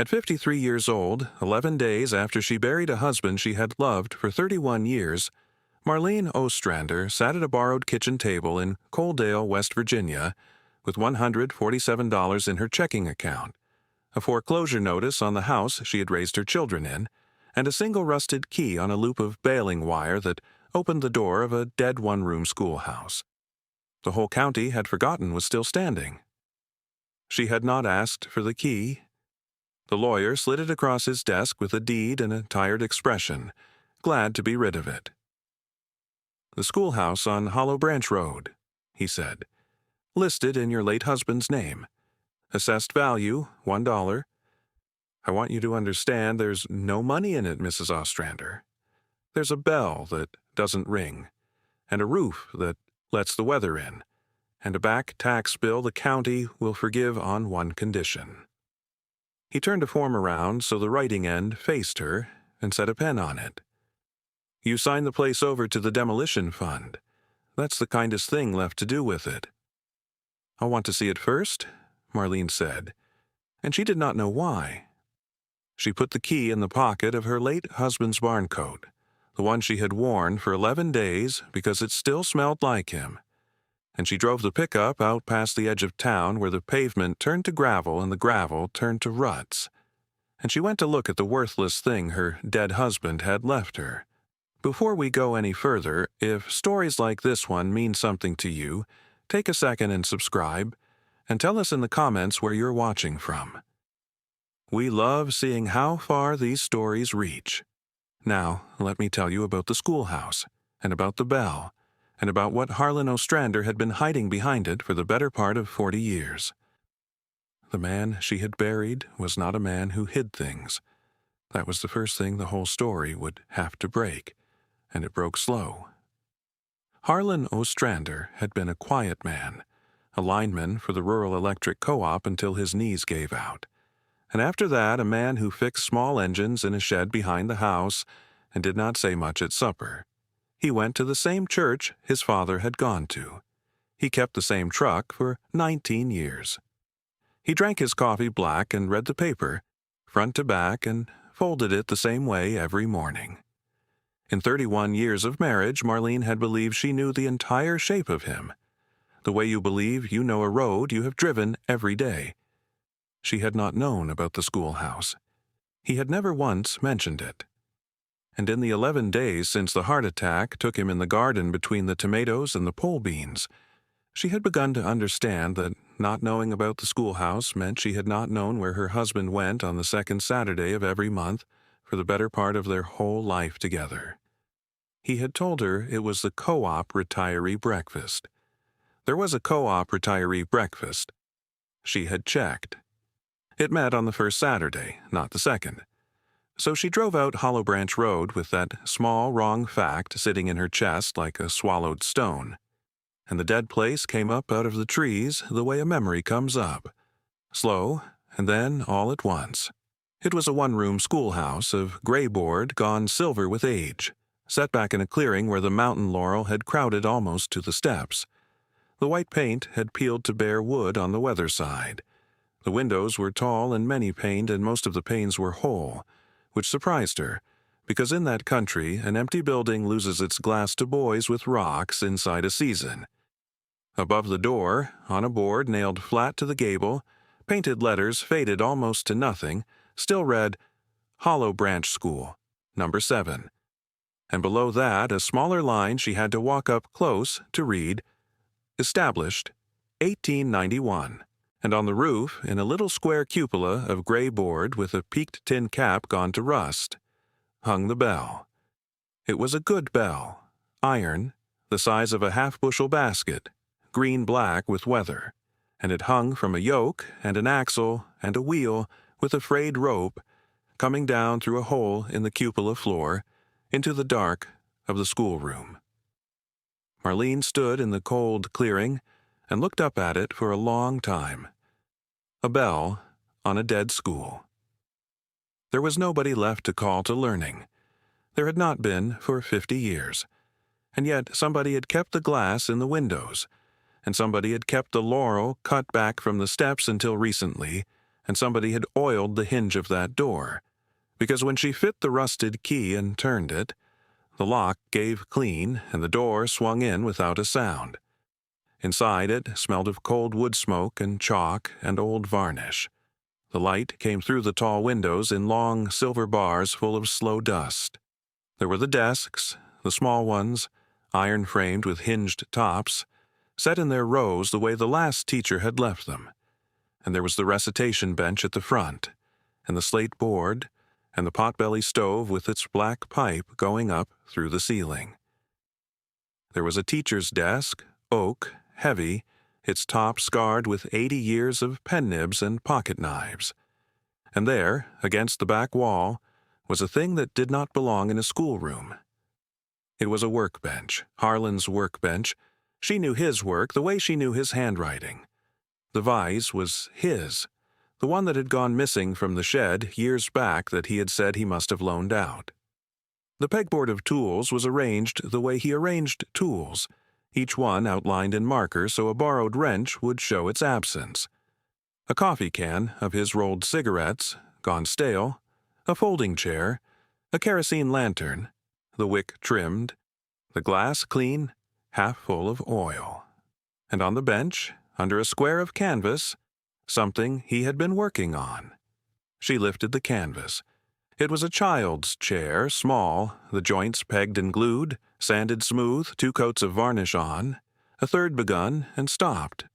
At 53 years old, 11 days after she buried a husband she had loved for 31 years, Marlene Ostrander sat at a borrowed kitchen table in Coaldale, West Virginia, with $147 in her checking account, a foreclosure notice on the house she had raised her children in, and a single rusted key on a loop of baling wire that opened the door of a dead one-room schoolhouse. The whole county had forgotten was still standing. She had not asked for the key. The lawyer slid it across his desk with a deed and a tired expression, glad to be rid of it. "The schoolhouse on Hollow Branch Road," he said. "Listed in your late husband's name. Assessed value, $1. I want you to understand there's no money in it, Mrs. Ostrander. There's a bell that doesn't ring, and a roof that lets the weather in, and a back tax bill the county will forgive on one condition." He turned a form around so the writing end faced her and set a pen on it. "You sign the place over to the demolition fund. That's the kindest thing left to do with it." "I'll want to see it first," Marlene said, and she did not know why. She put the key in the pocket of her late husband's barn coat, the one she had worn for 11 days because it still smelled like him, and she drove the pickup out past the edge of town where the pavement turned to gravel and the gravel turned to ruts, and she went to look at the worthless thing her dead husband had left her. Before we go any further, if stories like this one mean something to you, take a second and subscribe, and tell us in the comments where you're watching from. We love seeing how far these stories reach. Now, let me tell you about the schoolhouse, and about the bell, and about what Harlan Ostrander had been hiding behind it for the better part of 40 years. The man she had buried was not a man who hid things. That was the first thing the whole story would have to break, and it broke slow. Harlan Ostrander had been a quiet man, a lineman for the Rural Electric Co-op until his knees gave out, and after that a man who fixed small engines in a shed behind the house and did not say much at supper. He went to the same church his father had gone to. He kept the same truck for 19 years. He drank his coffee black and read the paper, front to back, and folded it the same way every morning. In 31 years of marriage, Marlene had believed she knew the entire shape of him, the way you believe you know a road you have driven every day. She had not known about the schoolhouse. He had never once mentioned it. And in the 11 days since the heart attack took him in the garden between the tomatoes and the pole beans, she had begun to understand that not knowing about the schoolhouse meant she had not known where her husband went on the second Saturday of every month for the better part of their whole life together. He had told her it was the co-op retiree breakfast. There was a co-op retiree breakfast. She had checked. It met on the first Saturday, not the second. So she drove out Hollow Branch Road with that small wrong fact sitting in her chest like a swallowed stone. And the dead place came up out of the trees the way a memory comes up. Slow, and then all at once. It was a one-room schoolhouse of gray board gone silver with age, set back in a clearing where the mountain laurel had crowded almost to the steps. The white paint had peeled to bare wood on the weather side. The windows were tall and many-paned, and most of the panes were whole, which surprised her, because in that country an empty building loses its glass to boys with rocks inside a season. Above the door, on a board nailed flat to the gable, painted letters faded almost to nothing, still read, "Hollow Branch School, Number 7. And below that a smaller line she had to walk up close to read, "Established, 1891. And on the roof, in a little square cupola of gray board with a peaked tin cap gone to rust, hung the bell. It was a good bell, iron, the size of a half-bushel basket, green-black with weather, and it hung from a yoke and an axle and a wheel with a frayed rope coming down through a hole in the cupola floor into the dark of the schoolroom. Marlene stood in the cold clearing and looked up at it for a long time. A bell on a dead school. There was nobody left to call to learning. There had not been for 50 years. And yet somebody had kept the glass in the windows, and somebody had kept the laurel cut back from the steps until recently, and somebody had oiled the hinge of that door, because when she fit the rusted key and turned it, the lock gave clean and the door swung in without a sound. Inside it smelled of cold wood smoke and chalk and old varnish. The light came through the tall windows in long silver bars full of slow dust. There were the desks, the small ones, iron-framed with hinged tops, set in their rows the way the last teacher had left them. And there was the recitation bench at the front, and the slate board, and the potbelly stove with its black pipe going up through the ceiling. There was a teacher's desk, oak, heavy, its top scarred with 80 years of pen nibs and pocket knives. And there, against the back wall, was a thing that did not belong in a schoolroom. It was a workbench, Harlan's workbench. She knew his work the way she knew his handwriting. The vise was his, the one that had gone missing from the shed years back that he had said he must have loaned out. The pegboard of tools was arranged the way he arranged tools, each one outlined in marker so a borrowed wrench would show its absence. A coffee can of his rolled cigarettes, gone stale, a folding chair, a kerosene lantern, the wick trimmed, the glass clean, half full of oil. And on the bench, under a square of canvas, something he had been working on. She lifted the canvas. It was a child's chair, small, the joints pegged and glued, sanded smooth, 2 coats of varnish on, a third begun and stopped.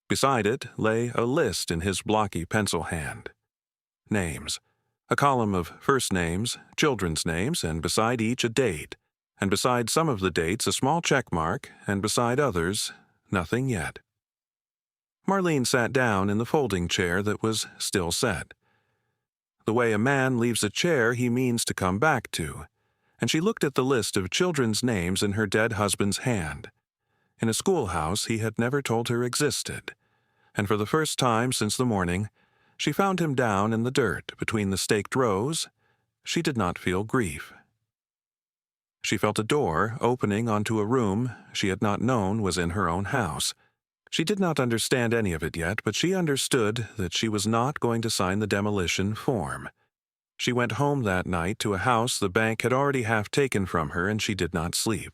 Beside it lay a list in his blocky pencil hand. Names. A column of first names, children's names, and beside each a date, and beside some of the dates a small check mark, and beside others, nothing yet. Marlene sat down in the folding chair that was still set. The way a man leaves a chair he means to come back to, and she looked at the list of children's names in her dead husband's hand. In a schoolhouse he had never told her existed, and for the first time since the morning, she found him down in the dirt between the staked rows. She did not feel grief. She felt a door opening onto a room she had not known was in her own house. She did not understand any of it yet, but she understood that she was not going to sign the demolition form. She went home that night to a house the bank had already half taken from her, and she did not sleep.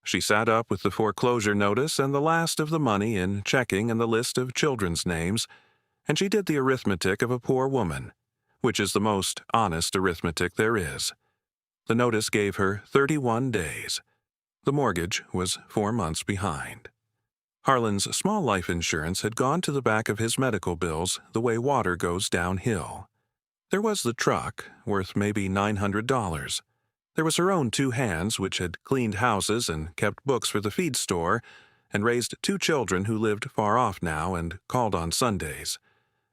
She sat up with the foreclosure notice and the last of the money in checking and the list of children's names, and she did the arithmetic of a poor woman, which is the most honest arithmetic there is. The notice gave her 31 days. The mortgage was 4 months behind. Harlan's small life insurance had gone to the back of his medical bills the way water goes downhill. There was the truck, worth maybe $900. There was her own 2 hands, which had cleaned houses and kept books for the feed store, and raised 2 children who lived far off now and called on Sundays.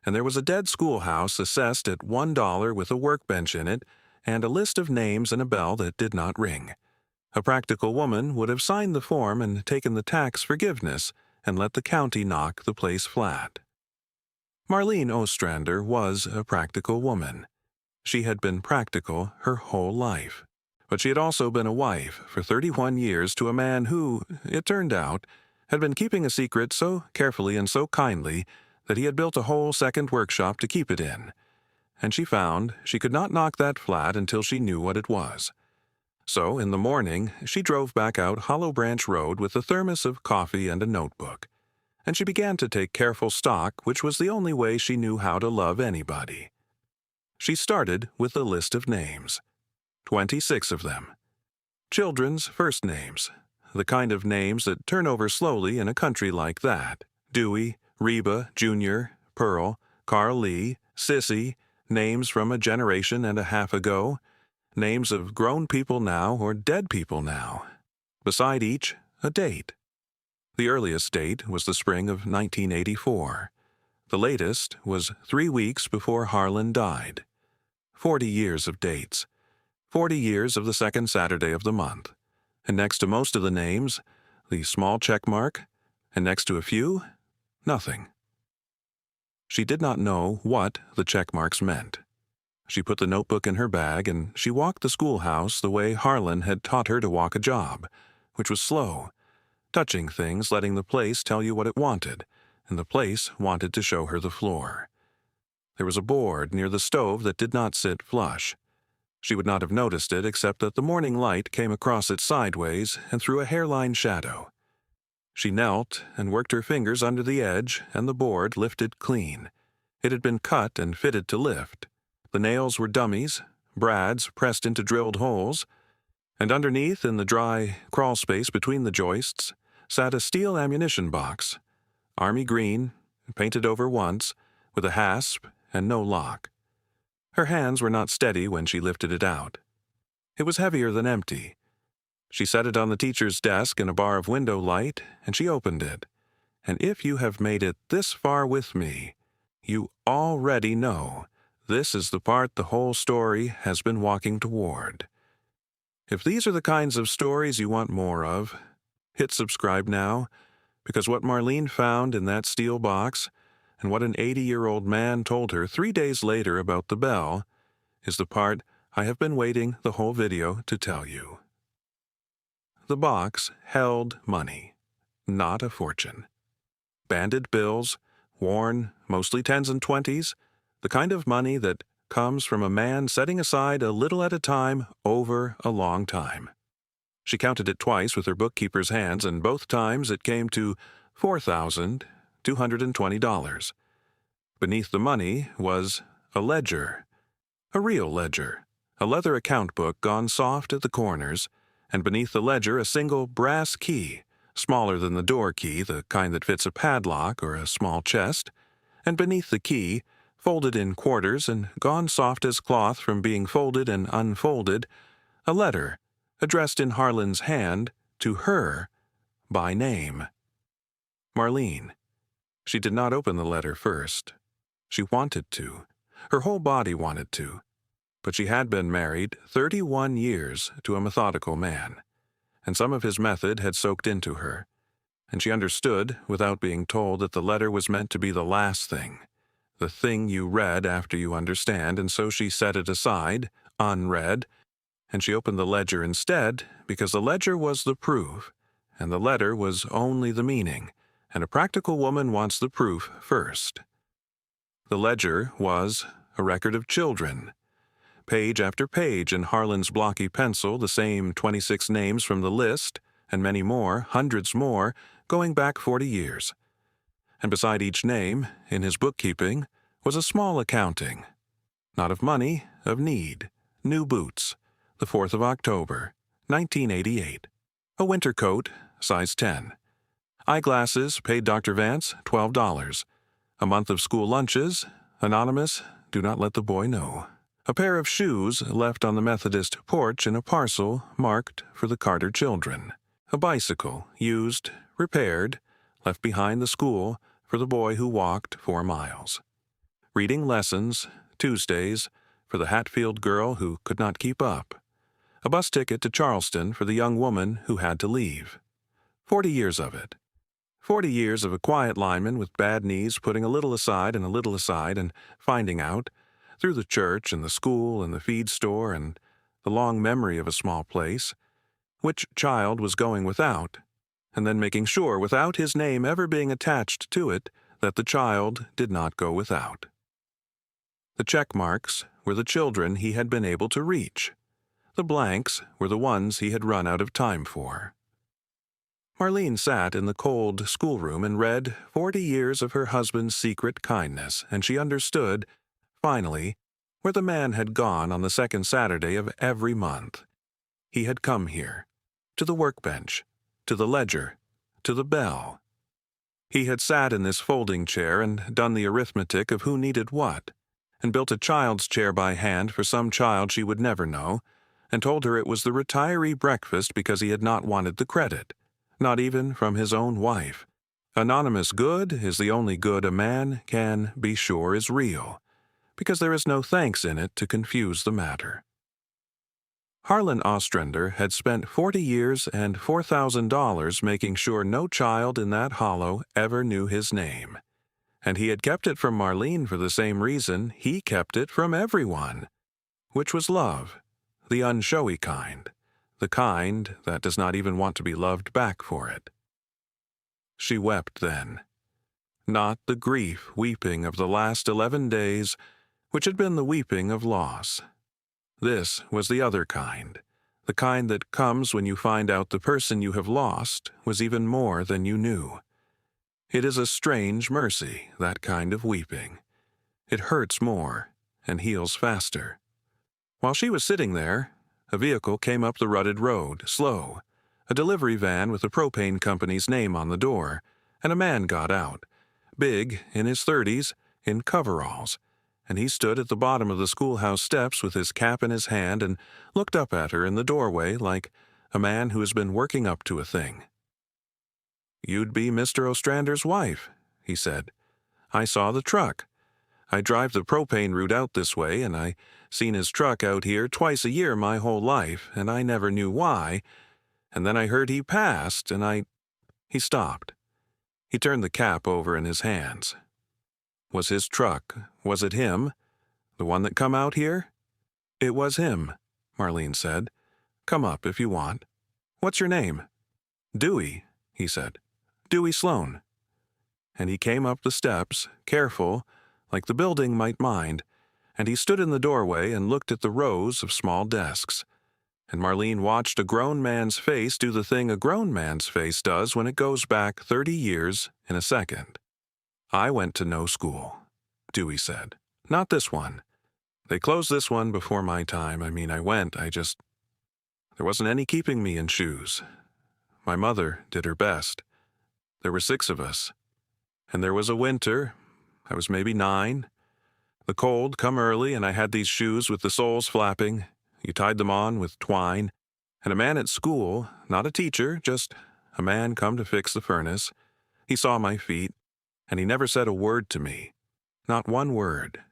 And there was a dead schoolhouse assessed at $1 with a workbench in it, and a list of names and a bell that did not ring. A practical woman would have signed the form and taken the tax forgiveness and let the county knock the place flat. Marlene Ostrander was a practical woman. She had been practical her whole life. But she had also been a wife for 31 years to a man who, it turned out, had been keeping a secret so carefully and so kindly that he had built a whole second workshop to keep it in. And she found she could not knock that flat until she knew what it was. So, in the morning, she drove back out Hollow Branch Road with a thermos of coffee and a notebook. And she began to take careful stock, which was the only way she knew how to love anybody. She started with a list of names. 26 of them. Children's first names, the kind of names that turn over slowly in a country like that. Dewey, Reba, Junior, Pearl, Carl Lee, Sissy, names from a generation and a half ago, names of grown people now or dead people now. Beside each, a date. The earliest date was the spring of 1984. The latest was 3 weeks before Harlan died. 40 years of dates. 40 years of the second Saturday of the month. And next to most of the names, the small check mark, and next to a few, nothing. She did not know what the check marks meant. She put the notebook in her bag and she walked the schoolhouse the way Harlan had taught her to walk a job, which was slow, touching things, letting the place tell you what it wanted, and the place wanted to show her the floor. There was a board near the stove that did not sit flush. She would not have noticed it except that the morning light came across it sideways and threw a hairline shadow. She knelt and worked her fingers under the edge, and the board lifted clean. It had been cut and fitted to lift. The nails were dummies, brads pressed into drilled holes, and underneath, in the dry crawl space between the joists, sat a steel ammunition box, army green, painted over once, with a hasp and no lock. Her hands were not steady when she lifted it out. It was heavier than empty. She set it on the teacher's desk in a bar of window light, and she opened it. And if you have made it this far with me, you already know this is the part the whole story has been walking toward. If these are the kinds of stories you want more of, hit subscribe now, because what Marlene found in that steel box, and what an 80-year-old man told her 3 days later about the bell, is the part I have been waiting the whole video to tell you. The box held money, not a fortune. Banded bills, worn, mostly 10s and 20s, the kind of money that comes from a man setting aside a little at a time over a long time. She counted it twice with her bookkeeper's hands, and both times it came to $4,220. Beneath the money was a ledger, a real ledger, a leather account book gone soft at the corners, and beneath the ledger a single brass key, smaller than the door key, the kind that fits a padlock or a small chest, and beneath the key, folded in quarters and gone soft as cloth from being folded and unfolded, a letter, addressed in Harlan's hand, to her, by name. Marlene. She did not open the letter first. She wanted to. Her whole body wanted to. But she had been married 31 years to a methodical man, and some of his method had soaked into her, and she understood, without being told, that the letter was meant to be the last thing, the thing you read after you understand, and so she set it aside, unread, and she opened the ledger instead, because the ledger was the proof, and the letter was only the meaning, and a practical woman wants the proof first. The ledger was a record of children. Page after page in Harlan's blocky pencil, the same 26 names from the list, and many more, hundreds more, going back 40 years. And beside each name, in his bookkeeping, was a small accounting. Not of money, of need. New boots, the 4th of October, 1988. A winter coat, size 10. Eyeglasses, paid Dr. Vance, $12. A month of school lunches, anonymous, do not let the boy know. A pair of shoes left on the Methodist porch in a parcel marked for the Carter children. A bicycle, used, repaired, left behind the school for the boy who walked 4 miles. Reading lessons, Tuesdays, for the Hatfield girl who could not keep up. A bus ticket to Charleston for the young woman who had to leave. 40 years of it. 40 years of a quiet lineman with bad knees putting a little aside and finding out, through the church and the school and the feed store and the long memory of a small place, which child was going without, and then making sure, without his name ever being attached to it, that the child did not go without. The check marks were the children he had been able to reach. The blanks were the ones he had run out of time for. Marlene sat in the cold schoolroom and read 40 years of her husband's secret kindness, and she understood, finally, where the man had gone on the second Saturday of every month. He had come here, to the workbench, to the ledger, to the bell. He had sat in this folding chair and done the arithmetic of who needed what, and built a child's chair by hand for some child she would never know, and told her it was the retiree breakfast because he had not wanted the credit, not even from his own wife. Anonymous good is the only good a man can be sure is real, because there is no thanks in it to confuse the matter. Harlan Ostrander had spent 40 years and $4,000 making sure no child in that hollow ever knew his name. And he had kept it from Marlene for the same reason he kept it from everyone, which was love, the unshowy kind, the kind that does not even want to be loved back for it. She wept then. not the grief weeping of the last 11 days, which had been the weeping of loss. This was the other kind, the kind that comes when you find out the person you have lost was even more than you knew. It is a strange mercy, that kind of weeping. It hurts more and heals faster. While she was sitting there, a vehicle came up the rutted road, slow, a delivery van with the propane company's name on the door, and a man got out, big, in his 30s, in coveralls, and he stood at the bottom of the schoolhouse steps with his cap in his hand and looked up at her in the doorway like a man who has been working up to a thing. "You'd be Mr. Ostrander's wife," he said. "I saw the truck. I drive the propane route out this way, and I seen his truck out here twice a year my whole life, and I never knew why. And then I heard he passed, and He stopped. He turned the cap over in his hands. Was his truck, was it him? The one that come out here? "It was him," Marlene said. "Come up if you want. What's your name?" "Dewey," he said. "Dewey Sloan." And he came up the steps, careful, like the building might mind, and he stood in the doorway and looked at the rows of small desks. And Marlene watched a grown man's face do the thing a grown man's face does when it goes back 30 years in a second. "I went to no school," Dewey said. "Not this one. They closed this one before my time. I went, there wasn't any keeping me in shoes. My mother did her best. There were 6 of us. And there was a winter. I was maybe 9. The cold come early, and I had these shoes with the soles flapping. You tied them on with twine. And a man at school, not a teacher, just a man come to fix the furnace. He saw my feet, and he never said a word to me. Not one word.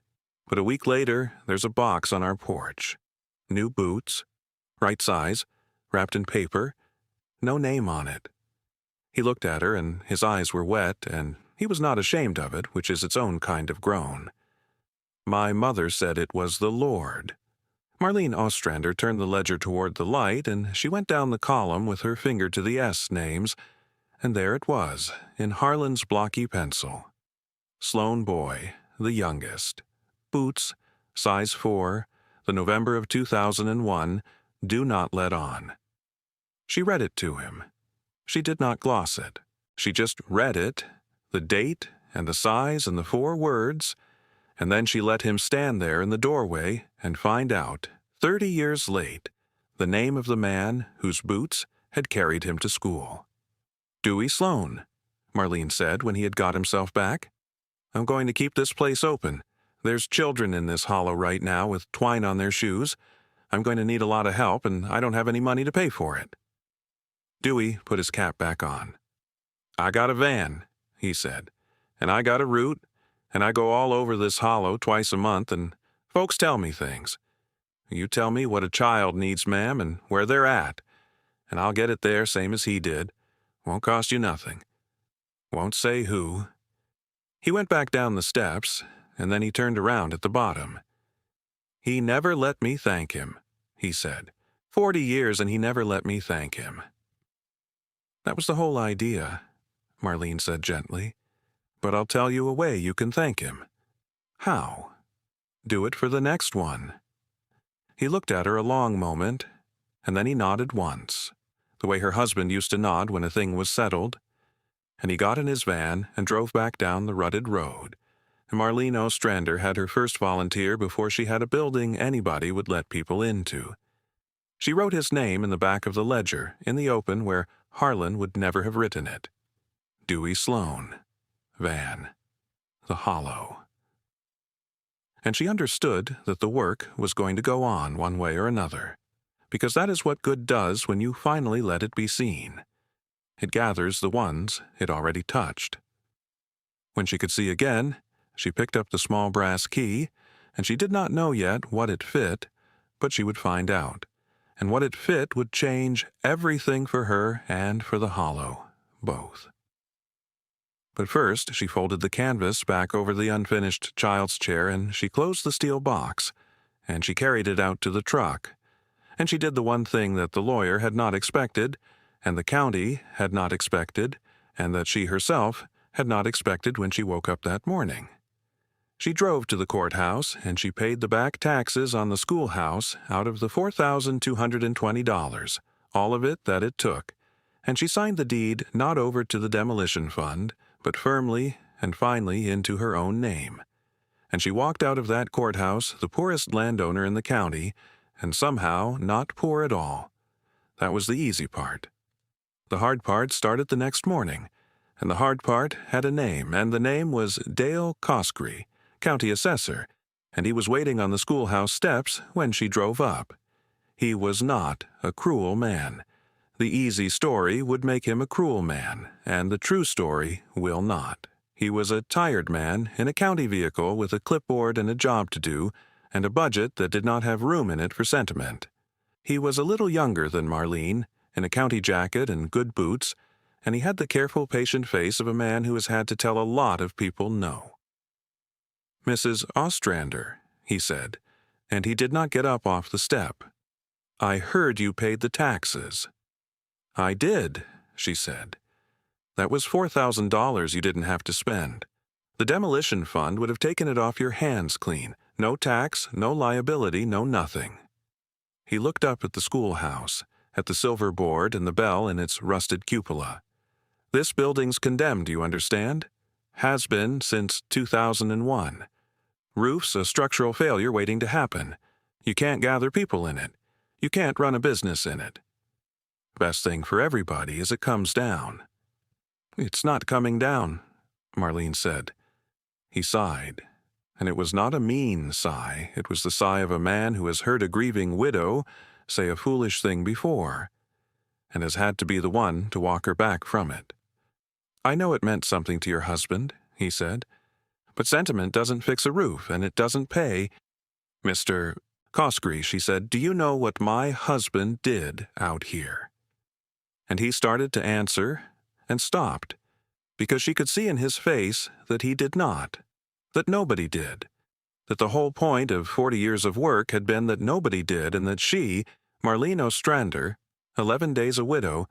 But a week later, there's a box on our porch. New boots, right size, wrapped in paper, no name on it." He looked at her, and his eyes were wet, and he was not ashamed of it, which is its own kind of groan. "My mother said it was the Lord." Marlene Ostrander turned the ledger toward the light, and she went down the column with her finger to the S names, and there it was, in Harlan's blocky pencil. Sloan Boy, the youngest. Boots, size 4, the November of 2001, do not let on. She read it to him. She did not gloss it. She just read it, the date and the size and the 4 words, and then she let him stand there in the doorway and find out, 30 years late, the name of the man whose boots had carried him to school. "Dewey Sloan," Marlene said when he had got himself back. "I'm going to keep this place open. There's children in this hollow right now with twine on their shoes. I'm going to need a lot of help, and I don't have any money to pay for it." Dewey put his cap back on. "I got a van," he said, "and I got a route, and I go all over this hollow twice a month, and folks tell me things. You tell me what a child needs, ma'am, and where they're at, and I'll get it there same as he did. Won't cost you nothing. Won't say who." He went back down the steps, and then he turned around at the bottom. "He never let me thank him," he said. 40 years and he never let me thank him." "That was the whole idea," Marlene said gently. "But I'll tell you a way you can thank him." "How?" "Do it for the next one." He looked at her a long moment, and then he nodded once, the way her husband used to nod when a thing was settled. And he got in his van and drove back down the rutted road. And Marlene Ostrander had her first volunteer before she had a building anybody would let people into. She wrote his name in the back of the ledger, in the open where Harlan would never have written it. Dewey Sloan. Van. The Hollow. And she understood that the work was going to go on one way or another, because that is what good does when you finally let it be seen. It gathers the ones it already touched. When she could see again, she picked up the small brass key, and she did not know yet what it fit, but she would find out. And what it fit would change everything for her and for the Hollow, both. But first she folded the canvas back over the unfinished child's chair, and she closed the steel box, and she carried it out to the truck. And she did the one thing that the lawyer had not expected, and the county had not expected, and that she herself had not expected when she woke up that morning. She drove to the courthouse, and she paid the back taxes on the schoolhouse out of the $4,220, all of it that it took, and she signed the deed not over to the demolition fund, but firmly and finally into her own name. And she walked out of that courthouse the poorest landowner in the county, and somehow not poor at all. That was the easy part. The hard part started the next morning, and the hard part had a name, and the name was Dale Coskrey, county assessor, and he was waiting on the schoolhouse steps when she drove up. He was not a cruel man. The easy story would make him a cruel man, and the true story will not. He was a tired man in a county vehicle with a clipboard and a job to do, and a budget that did not have room in it for sentiment. He was a little younger than Marlene, in a county jacket and good boots, and he had the careful, patient face of a man who has had to tell a lot of people no. "Mrs. Ostrander," he said, and he did not get up off the step. "I heard you paid the taxes." "I did," she said. "That was $4,000 you didn't have to spend. The demolition fund would have taken it off your hands clean. No tax, no liability, no nothing." He looked up at the schoolhouse, at the silver board and the bell in its rusted cupola. "This building's condemned, you understand? Has been since 2001. Roof's a structural failure waiting to happen. You can't gather people in it. You can't run a business in it. Best thing for everybody is it comes down." "It's not coming down," Marlene said. He sighed, and it was not a mean sigh. It was the sigh of a man who has heard a grieving widow say a foolish thing before, and has had to be the one to walk her back from it. "I know it meant something to your husband," he said, "but sentiment doesn't fix a roof, and it doesn't pay." "Mr. Coskrey," she said, "do you know what my husband did out here?" And he started to answer, and stopped, because she could see in his face that he did not, that nobody did, that the whole point of 40 years of work had been that nobody did, and that she, Marlene Ostrander, 11 days a widow,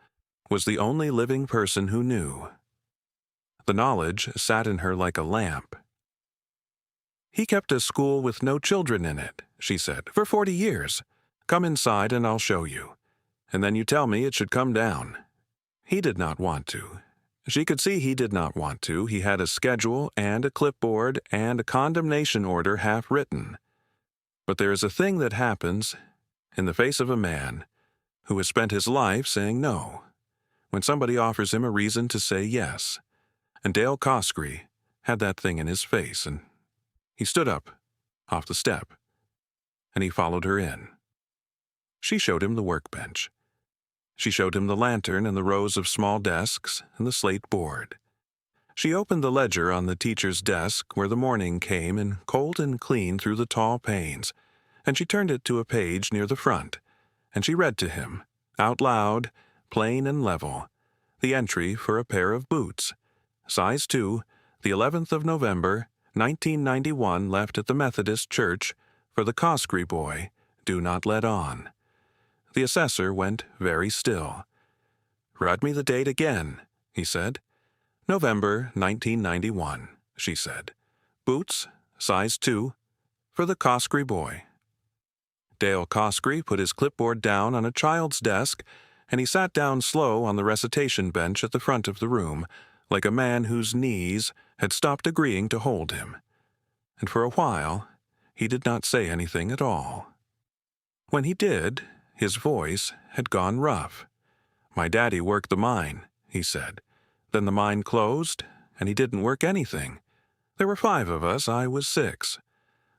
was the only living person who knew. The knowledge sat in her like a lamp. "He kept a school with no children in it," she said, "for 40 years. Come inside and I'll show you. And then you tell me it should come down." He did not want to. She could see he did not want to. He had a schedule and a clipboard and a condemnation order half written. But there is a thing that happens in the face of a man who has spent his life saying no, when somebody offers him a reason to say yes. And Dale Coskrey had that thing in his face, and he stood up off the step, and he followed her in. She showed him the workbench. She showed him the lantern and the rows of small desks and the slate board. She opened the ledger on the teacher's desk where the morning came in cold and clean through the tall panes, and she turned it to a page near the front, and she read to him, out loud, plain and level, the entry for a pair of boots, size 2, the 11th of November, 1991, left at the Methodist Church for the Coskrey boy, do not let on. The assessor went very still. "Read me the date again," he said. "November 1991, she said. "Boots, size 2, for the Coskrey boy." Dale Coskrey put his clipboard down on a child's desk, and he sat down slow on the recitation bench at the front of the room, like a man whose knees had stopped agreeing to hold him. And for a while, he did not say anything at all. When he did, his voice had gone rough. "My daddy worked the mine," he said. "Then the mine closed, and he didn't work anything. There were 5 of us, I was 6.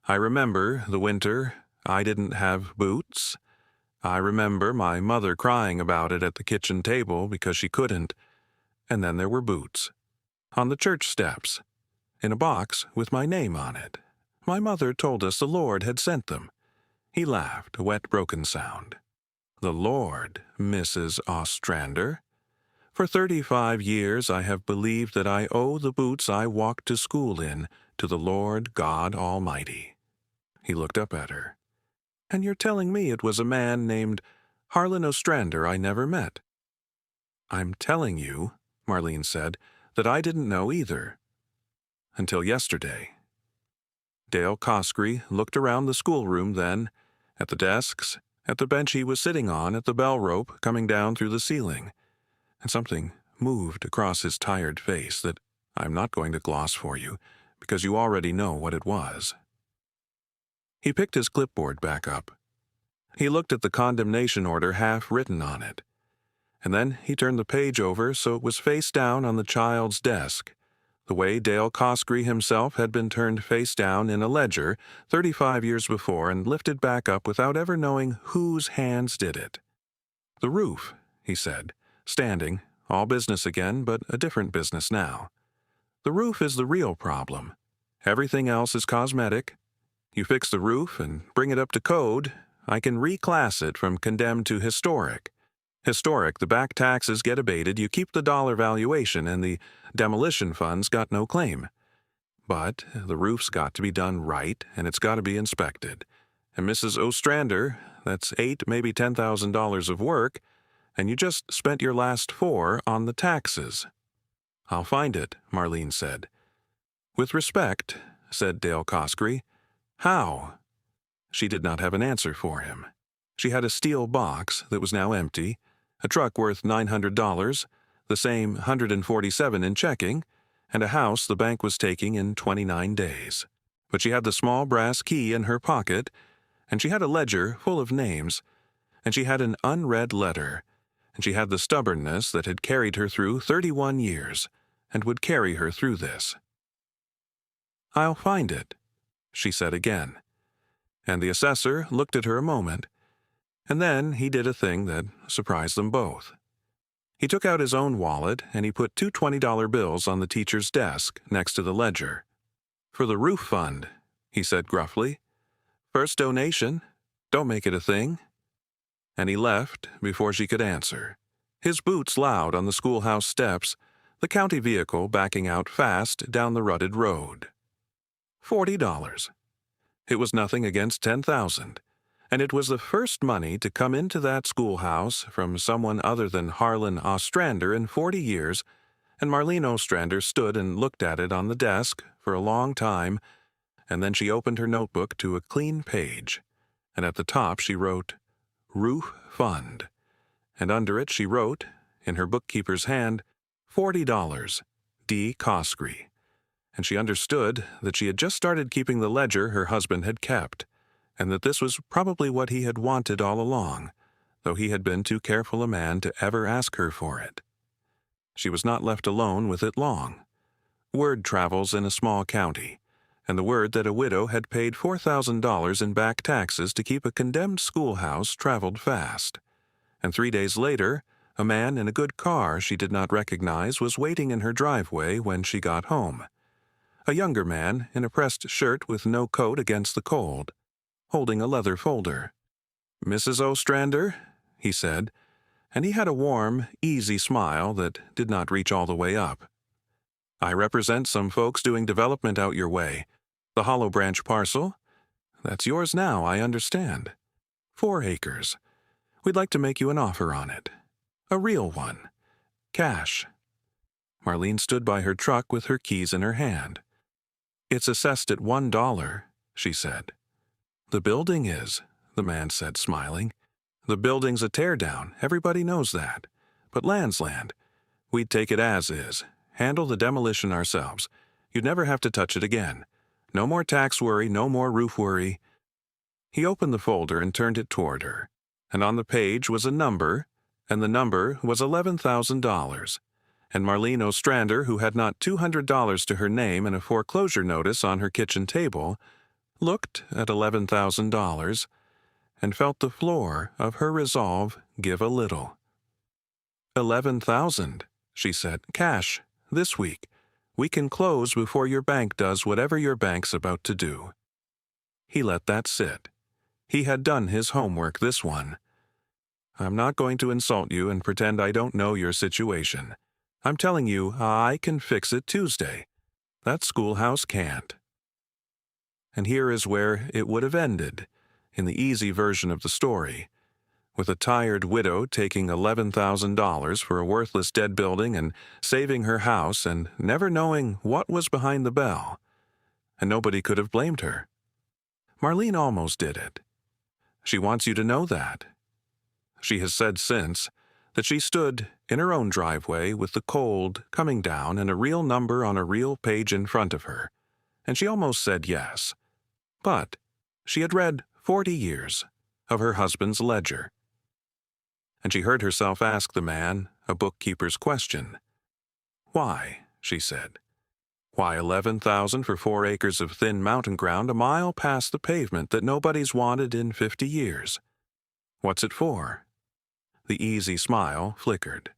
I remember the winter I didn't have boots. I remember my mother crying about it at the kitchen table because she couldn't. And then there were boots. On the church steps, in a box with my name on it. My mother told us the Lord had sent them." He laughed, a wet, broken sound. "The Lord, Mrs. Ostrander. For 35 years I have believed that I owe the boots I walked to school in to the Lord God Almighty." He looked up at her. "And you're telling me it was a man named Harlan Ostrander I never met?" "I'm telling you," Marlene said, that I didn't know either. Until yesterday. Dale Cosgrave looked around the schoolroom then, at the desks, at the bench he was sitting on, at the bell rope coming down through the ceiling, and something moved across his tired face that I'm not going to gloss for you, because you already know what it was. He picked his clipboard back up. He looked at the condemnation order half written on it, and then he turned the page over so it was face down on the child's desk, the way Dale Cosgrave himself had been turned face down in a ledger 35 years before and lifted back up without ever knowing whose hands did it. "The roof," he said, standing, all business again, but a different business now. "The roof is the real problem. Everything else is cosmetic. You fix the roof and bring it up to code, I can reclass it from condemned to historic. Historic, the back taxes get abated, you keep the dollar valuation, and the demolition funds got no claim. But the roof's got to be done right, and it's got to be inspected. And Mrs. Ostrander, that's $8,000, maybe $10,000 of work, and you just spent your last $4,000 on the taxes." "I'll find it," Marlene said. "With respect," said Dale Cosgrave. "How?" She did not have an answer for him. She had a steel box that was now empty, a truck worth $900, the same $147 in checking, and a house the bank was taking in 29 days. But she had the small brass key in her pocket, and she had a ledger full of names, and she had an unread letter, and she had the stubbornness that had carried her through 31 years, and would carry her through this. "I'll find it," she said again. And the assessor looked at her a moment, and then he did a thing that surprised them both. He took out his own wallet and he put 2 $20 bills on the teacher's desk next to the ledger. "For the roof fund," he said gruffly. "First donation. Don't make it a thing." And he left before she could answer, his boots loud on the schoolhouse steps, the county vehicle backing out fast down the rutted road. $40. It was nothing against 10,000. And it was the first money to come into that schoolhouse from someone other than Harlan Ostrander in 40 years, and Marlene Ostrander stood and looked at it on the desk for a long time, and then she opened her notebook to a clean page, and at the top she wrote, "Roof Fund," and under it she wrote, in her bookkeeper's hand, $40, D. Cosgrave, and she understood that she had just started keeping the ledger her husband had kept, and that this was probably what he had wanted all along, though he had been too careful a man to ever ask her for it. She was not left alone with it long. Word travels in a small county, and the word that a widow had paid $4,000 in back taxes to keep a condemned schoolhouse traveled fast. And 3 days later, a man in a good car she did not recognize was waiting in her driveway when she got home. A younger man in a pressed shirt with no coat against the cold, holding a leather folder. "Mrs. Ostrander," he said, and he had a warm, easy smile that did not reach all the way up. "I represent some folks doing development out your way. The Hollow Branch parcel? That's yours now, I understand. 4 acres. We'd like to make you an offer on it. A real one. Cash." Marlene stood by her truck with her keys in her hand. "It's assessed at $1, she said. "The building is," the man said, smiling. "The building's a tear-down, everybody knows that. But land's land. We'd take it as is, handle the demolition ourselves. You'd never have to touch it again. No more tax worry, no more roof worry." He opened the folder and turned it toward her, and on the page was a number, and the number was $11,000. And Marlene Ostrander, who had not $200 to her name and a foreclosure notice on her kitchen table, looked at $11,000 and felt the floor of her resolve give a little. "11,000, she said, "cash, this week. We can close before your bank does whatever your bank's about to do." He let that sit. He had done his homework, this one. "I'm not going to insult you and pretend I don't know your situation. I'm telling you I can fix it Tuesday. That schoolhouse can't." And here is where it would have ended, in the easy version of the story, with a tired widow taking $11,000 for a worthless dead building and saving her house and never knowing what was behind the bell. And nobody could have blamed her. Marlene almost did it. She wants you to know that. She has said since that she stood in her own driveway with the cold coming down and a real number on a real page in front of her, and she almost said yes. But she had read 40 years of her husband's ledger. And she heard herself ask the man a bookkeeper's question. Why, she said. Why 11,000 for 4 acres of thin mountain ground a mile past the pavement that nobody's wanted in 50 years? What's it for? The easy smile flickered.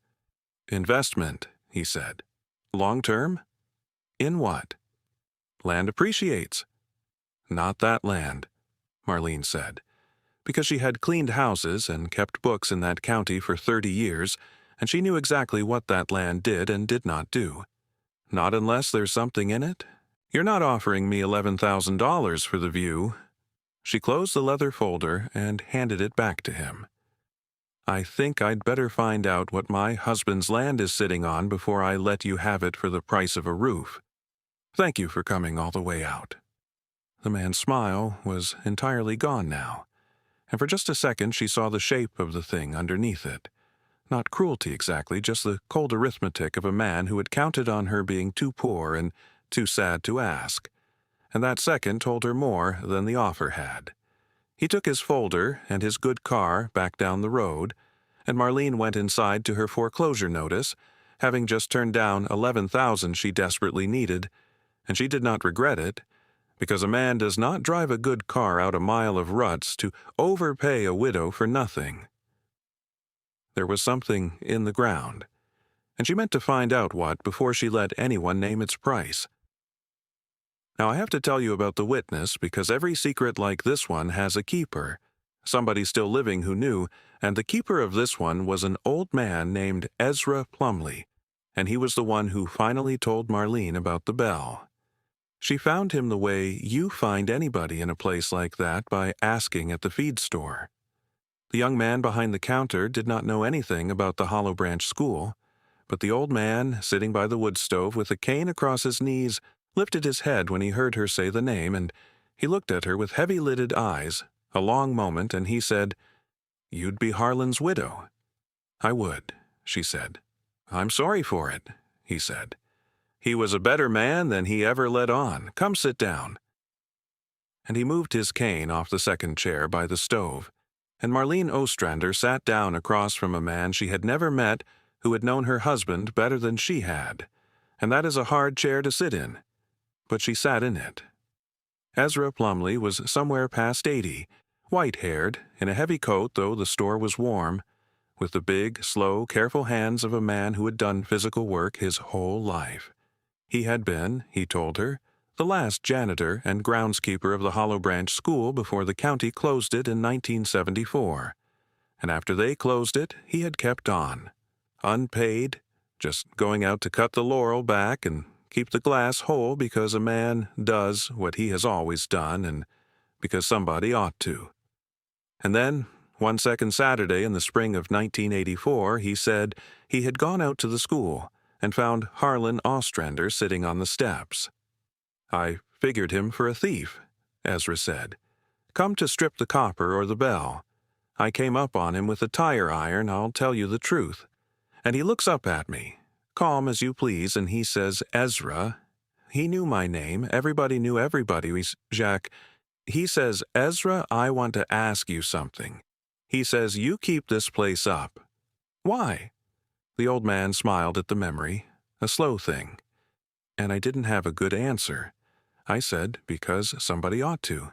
Investment, he said. Long term? In what? Land appreciates. Not that land, Marlene said, because she had cleaned houses and kept books in that county for 30 years, and she knew exactly what that land did and did not do. Not unless there's something in it. You're not offering me $11,000 for the view. She closed the leather folder and handed it back to him. I think I'd better find out what my husband's land is sitting on before I let you have it for the price of a roof. Thank you for coming all the way out. The man's smile was entirely gone now, and for just a second she saw the shape of the thing underneath it. Not cruelty exactly, just the cold arithmetic of a man who had counted on her being too poor and too sad to ask. And that second told her more than the offer had. He took his folder and his good car back down the road, and Marlene went inside to her foreclosure notice, having just turned down $11,000 she desperately needed, and she did not regret it, because a man does not drive a good car out a mile of ruts to overpay a widow for nothing. There was something in the ground, and she meant to find out what before she let anyone name its price. Now I have to tell you about the witness because every secret like this one has a keeper, somebody still living who knew, and the keeper of this one was an old man named Ezra Plumley, and he was the one who finally told Marlene about the bell. She found him the way you find anybody in a place like that, by asking at the feed store. The young man behind the counter did not know anything about the Hollow Branch School, but the old man, sitting by the wood stove with a cane across his knees, lifted his head when he heard her say the name, and he looked at her with heavy-lidded eyes a long moment, and he said, "You'd be Harlan's widow." "I would," she said. "I'm sorry for it," he said. "He was a better man than he ever let on. Come sit down." And he moved his cane off the second chair by the stove, and Marlene Ostrander sat down across from a man she had never met who had known her husband better than she had, and that is a hard chair to sit in. But she sat in it. Ezra Plumley was somewhere past 80, white-haired, in a heavy coat though the store was warm, with the big, slow, careful hands of a man who had done physical work his whole life. He had been, he told her, the last janitor and groundskeeper of the Hollow Branch School before the county closed it in 1974. And after they closed it, he had kept on, unpaid, just going out to cut the laurel back and keep the glass whole because a man does what he has always done and because somebody ought to. And then, one second Saturday in the spring of 1984, he said he had gone out to the school and found Harlan Ostrander sitting on the steps. "I figured him for a thief," Ezra said. "Come to strip the copper or the bell. I came up on him with a tire iron, I'll tell you the truth. And he looks up at me, calm as you please, and he says, 'Ezra.' He knew my name. Everybody knew everybody. Jacques. He says, 'Ezra, I want to ask you something.' He says, 'You keep this place up.' 'Why?' The old man smiled at the memory, a slow thing. And I didn't have a good answer. I said, 'Because somebody ought to.'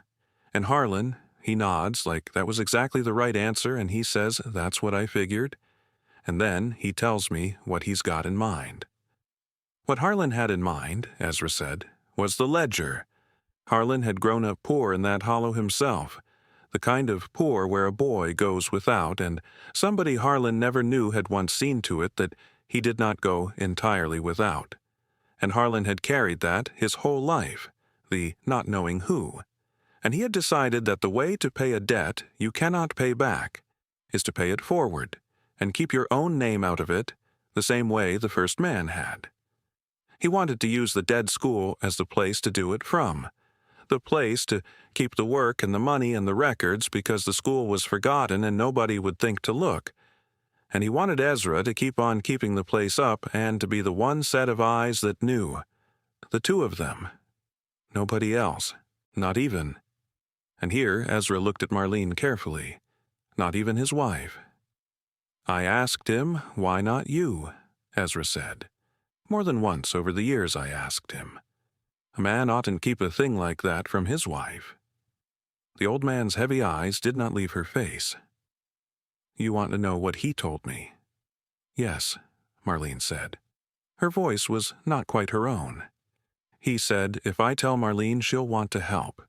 And Harlan, he nods like that was exactly the right answer, and he says, 'That's what I figured.' And then he tells me what he's got in mind." What Harlan had in mind, Ezra said, was the ledger. Harlan had grown up poor in that hollow himself, the kind of poor where a boy goes without, and somebody Harlan never knew had once seen to it that he did not go entirely without. And Harlan had carried that his whole life, the not knowing who. And he had decided that the way to pay a debt you cannot pay back is to pay it forward and keep your own name out of it the same way the first man had. He wanted to use the dead school as the place to do it from, the place to keep the work and the money and the records because the school was forgotten and nobody would think to look. And he wanted Ezra to keep on keeping the place up and to be the one set of eyes that knew. The two of them. Nobody else. Not even. And here Ezra looked at Marlene carefully. Not even his wife. "I asked him, why not you?" Ezra said. "More than once over the years I asked him. A man oughtn't keep a thing like that from his wife." The old man's heavy eyes did not leave her face. "You want to know what he told me?" "Yes," Marlene said. Her voice was not quite her own. "He said, if I tell Marlene, she'll want to help.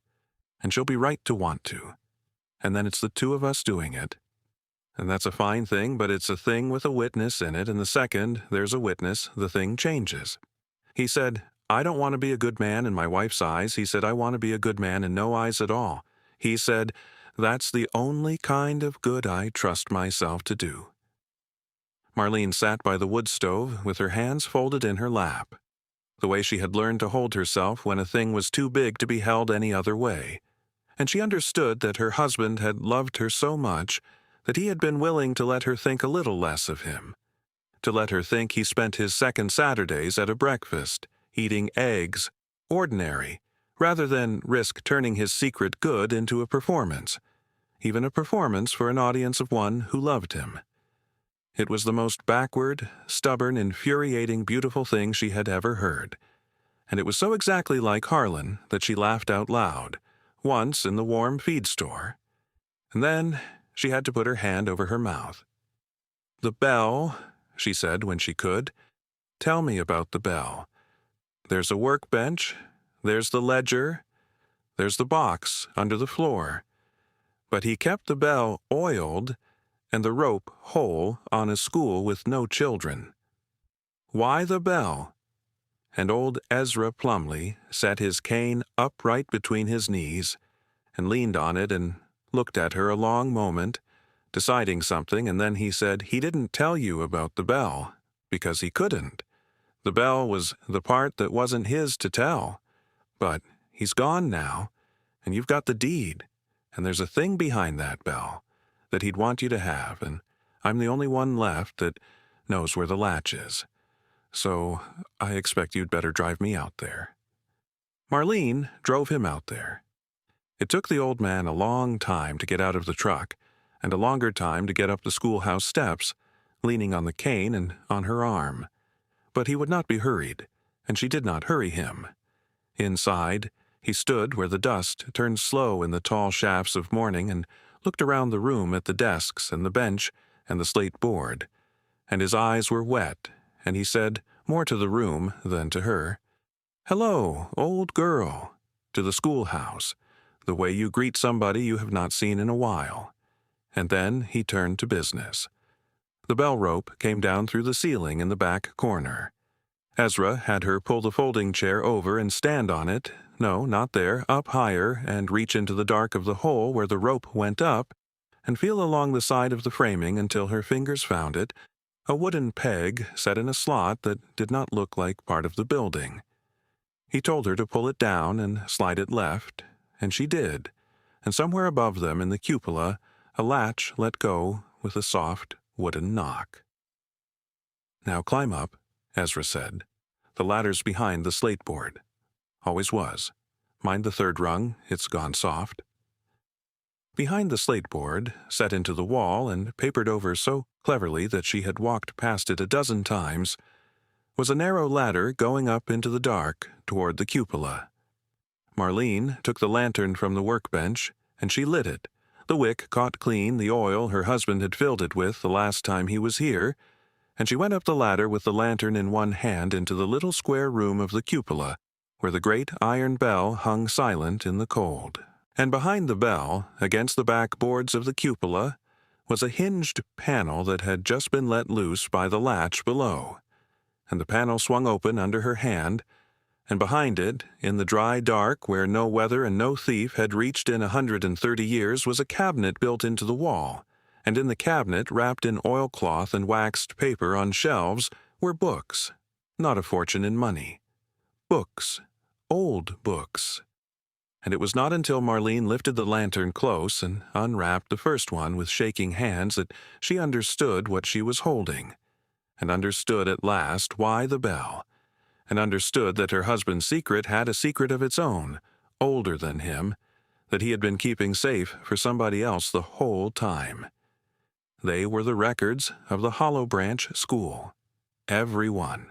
And she'll be right to want to. And then it's the two of us doing it. And that's a fine thing, but it's a thing with a witness in it, and the second there's a witness, the thing changes. He said, I don't want to be a good man in my wife's eyes. He said, I want to be a good man in no eyes at all. He said, that's the only kind of good I trust myself to do." Marlene sat by the wood stove with her hands folded in her lap, the way she had learned to hold herself when a thing was too big to be held any other way. And she understood that her husband had loved her so much that he had been willing to let her think a little less of him, to let her think he spent his second Saturdays at a breakfast, eating eggs, ordinary, rather than risk turning his secret good into a performance, even a performance for an audience of one who loved him. It was the most backward, stubborn, infuriating, beautiful thing she had ever heard, and it was so exactly like Harlan that she laughed out loud, once in the warm feed store, and then she had to put her hand over her mouth. "The bell," she said when she could. "Tell me about the bell. There's a workbench, there's the ledger, there's the box under the floor. But he kept the bell oiled and the rope whole on a school with no children. Why the bell?" And old Ezra Plumley set his cane upright between his knees and leaned on it and looked at her a long moment, deciding something, and then he said, "He didn't tell you about the bell, because he couldn't. The bell was the part that wasn't his to tell. But he's gone now, and you've got the deed, and there's a thing behind that bell that he'd want you to have, and I'm the only one left that knows where the latch is. So I expect you'd better drive me out there." Marlene drove him out there. It took the old man a long time to get out of the truck, and a longer time to get up the schoolhouse steps, leaning on the cane and on her arm. But he would not be hurried, and she did not hurry him. Inside, he stood where the dust turned slow in the tall shafts of morning and looked around the room at the desks and the bench and the slate board, and his eyes were wet, and he said, more to the room than to her, "Hello, old girl," to the schoolhouse, the way you greet somebody you have not seen in a while. And then he turned to business. The bell rope came down through the ceiling in the back corner. Ezra had her pull the folding chair over and stand on it, no, not there, up higher, and reach into the dark of the hole where the rope went up, and feel along the side of the framing until her fingers found it, a wooden peg set in a slot that did not look like part of the building. He told her to pull it down and slide it left, and she did, and somewhere above them in the cupola, a latch let go with a soft wooden knock. "Now climb up," Ezra said. "The ladder's behind the slate board. Always was. Mind the third rung, it's gone soft." Behind the slate board, set into the wall and papered over so cleverly that she had walked past it a dozen times, was a narrow ladder going up into the dark toward the cupola. Marlene took the lantern from the workbench, and she lit it. The wick caught clean the oil her husband had filled it with the last time he was here, and she went up the ladder with the lantern in one hand into the little square room of the cupola, where the great iron bell hung silent in the cold. And behind the bell, against the back boards of the cupola, was a hinged panel that had just been let loose by the latch below, and the panel swung open under her hand, and behind it, in the dry dark where no weather and no thief had reached in 130 years, was a cabinet built into the wall, and in the cabinet, wrapped in oilcloth and waxed paper on shelves, were books, not a fortune in money. Books, old books. And it was not until Marlene lifted the lantern close and unwrapped the first one with shaking hands that she understood what she was holding, and understood at last why the bell, and understood that her husband's secret had a secret of its own, older than him, that he had been keeping safe for somebody else the whole time. They were the records of the Hollow Branch School. Every one.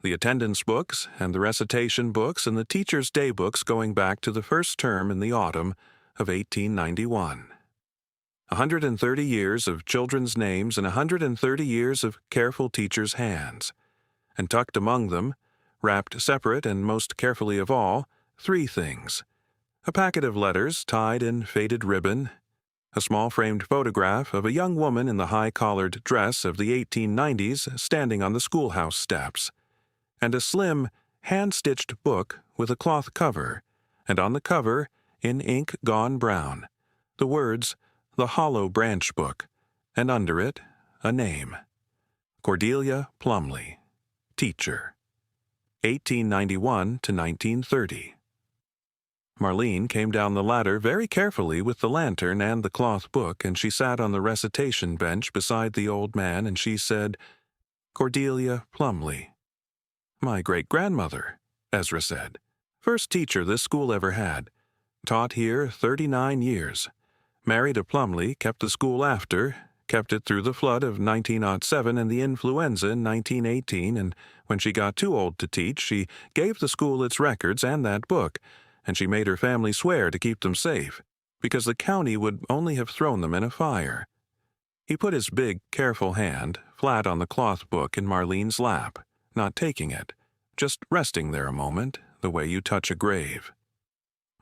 The attendance books and the recitation books and the teacher's day books going back to the first term in the autumn of 1891. 130 years of children's names and 130 years of careful teachers' hands. And tucked among them, wrapped separate and most carefully of all, three things: a packet of letters tied in faded ribbon, a small framed photograph of a young woman in the high-collared dress of the 1890s standing on the schoolhouse steps, and a slim, hand-stitched book with a cloth cover, and on the cover, in ink gone brown, the words, "The Hollow Branch Book," and under it, a name: Cordelia Plumley, teacher, 1891 to 1930. Marlene came down the ladder very carefully with the lantern and the cloth book, and she sat on the recitation bench beside the old man, and she said, "Cordelia Plumley." "My great-grandmother," Ezra said. "First teacher this school ever had. Taught here 39 years. Married a Plumley, kept the school after, kept it through the flood of 1907 and the influenza in 1918, and when she got too old to teach, she gave the school its records and that book, and she made her family swear to keep them safe, because the county would only have thrown them in a fire." He put his big, careful hand flat on the cloth book in Marlene's lap, not taking it, just resting there a moment, the way you touch a grave.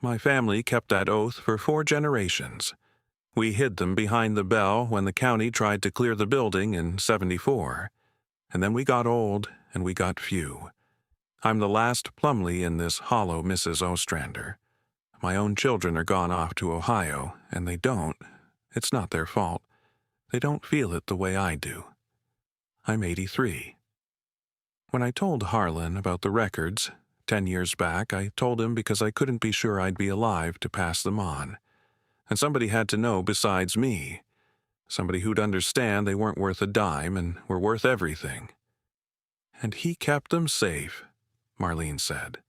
"My family kept that oath for 4 generations. We hid them behind the bell when the county tried to clear the building in '74. And then we got old and we got few. I'm the last Plumley in this hollow, Mrs. Ostrander. My own children are gone off to Ohio, and they don't. It's not their fault. They don't feel it the way I do. I'm 83. When I told Harlan about the records, 10 years back, I told him because I couldn't be sure I'd be alive to pass them on. And somebody had to know besides me. Somebody who'd understand they weren't worth a dime and were worth everything. And he kept them safe, Marlene said.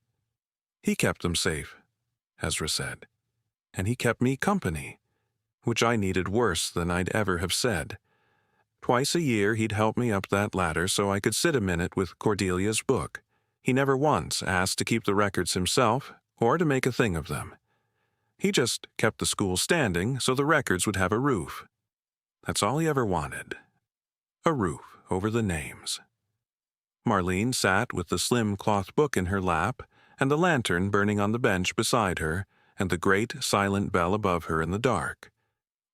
"He kept them safe," Ezra said. "And he kept me company, which I needed worse than I'd ever have said. Twice a year he'd help me up that ladder so I could sit a minute with Cordelia's book. He never once asked to keep the records himself or to make a thing of them. He just kept the school standing so the records would have a roof. That's all he ever wanted. A roof over the names." Marlene sat with the slim cloth book in her lap and the lantern burning on the bench beside her and the great silent bell above her in the dark.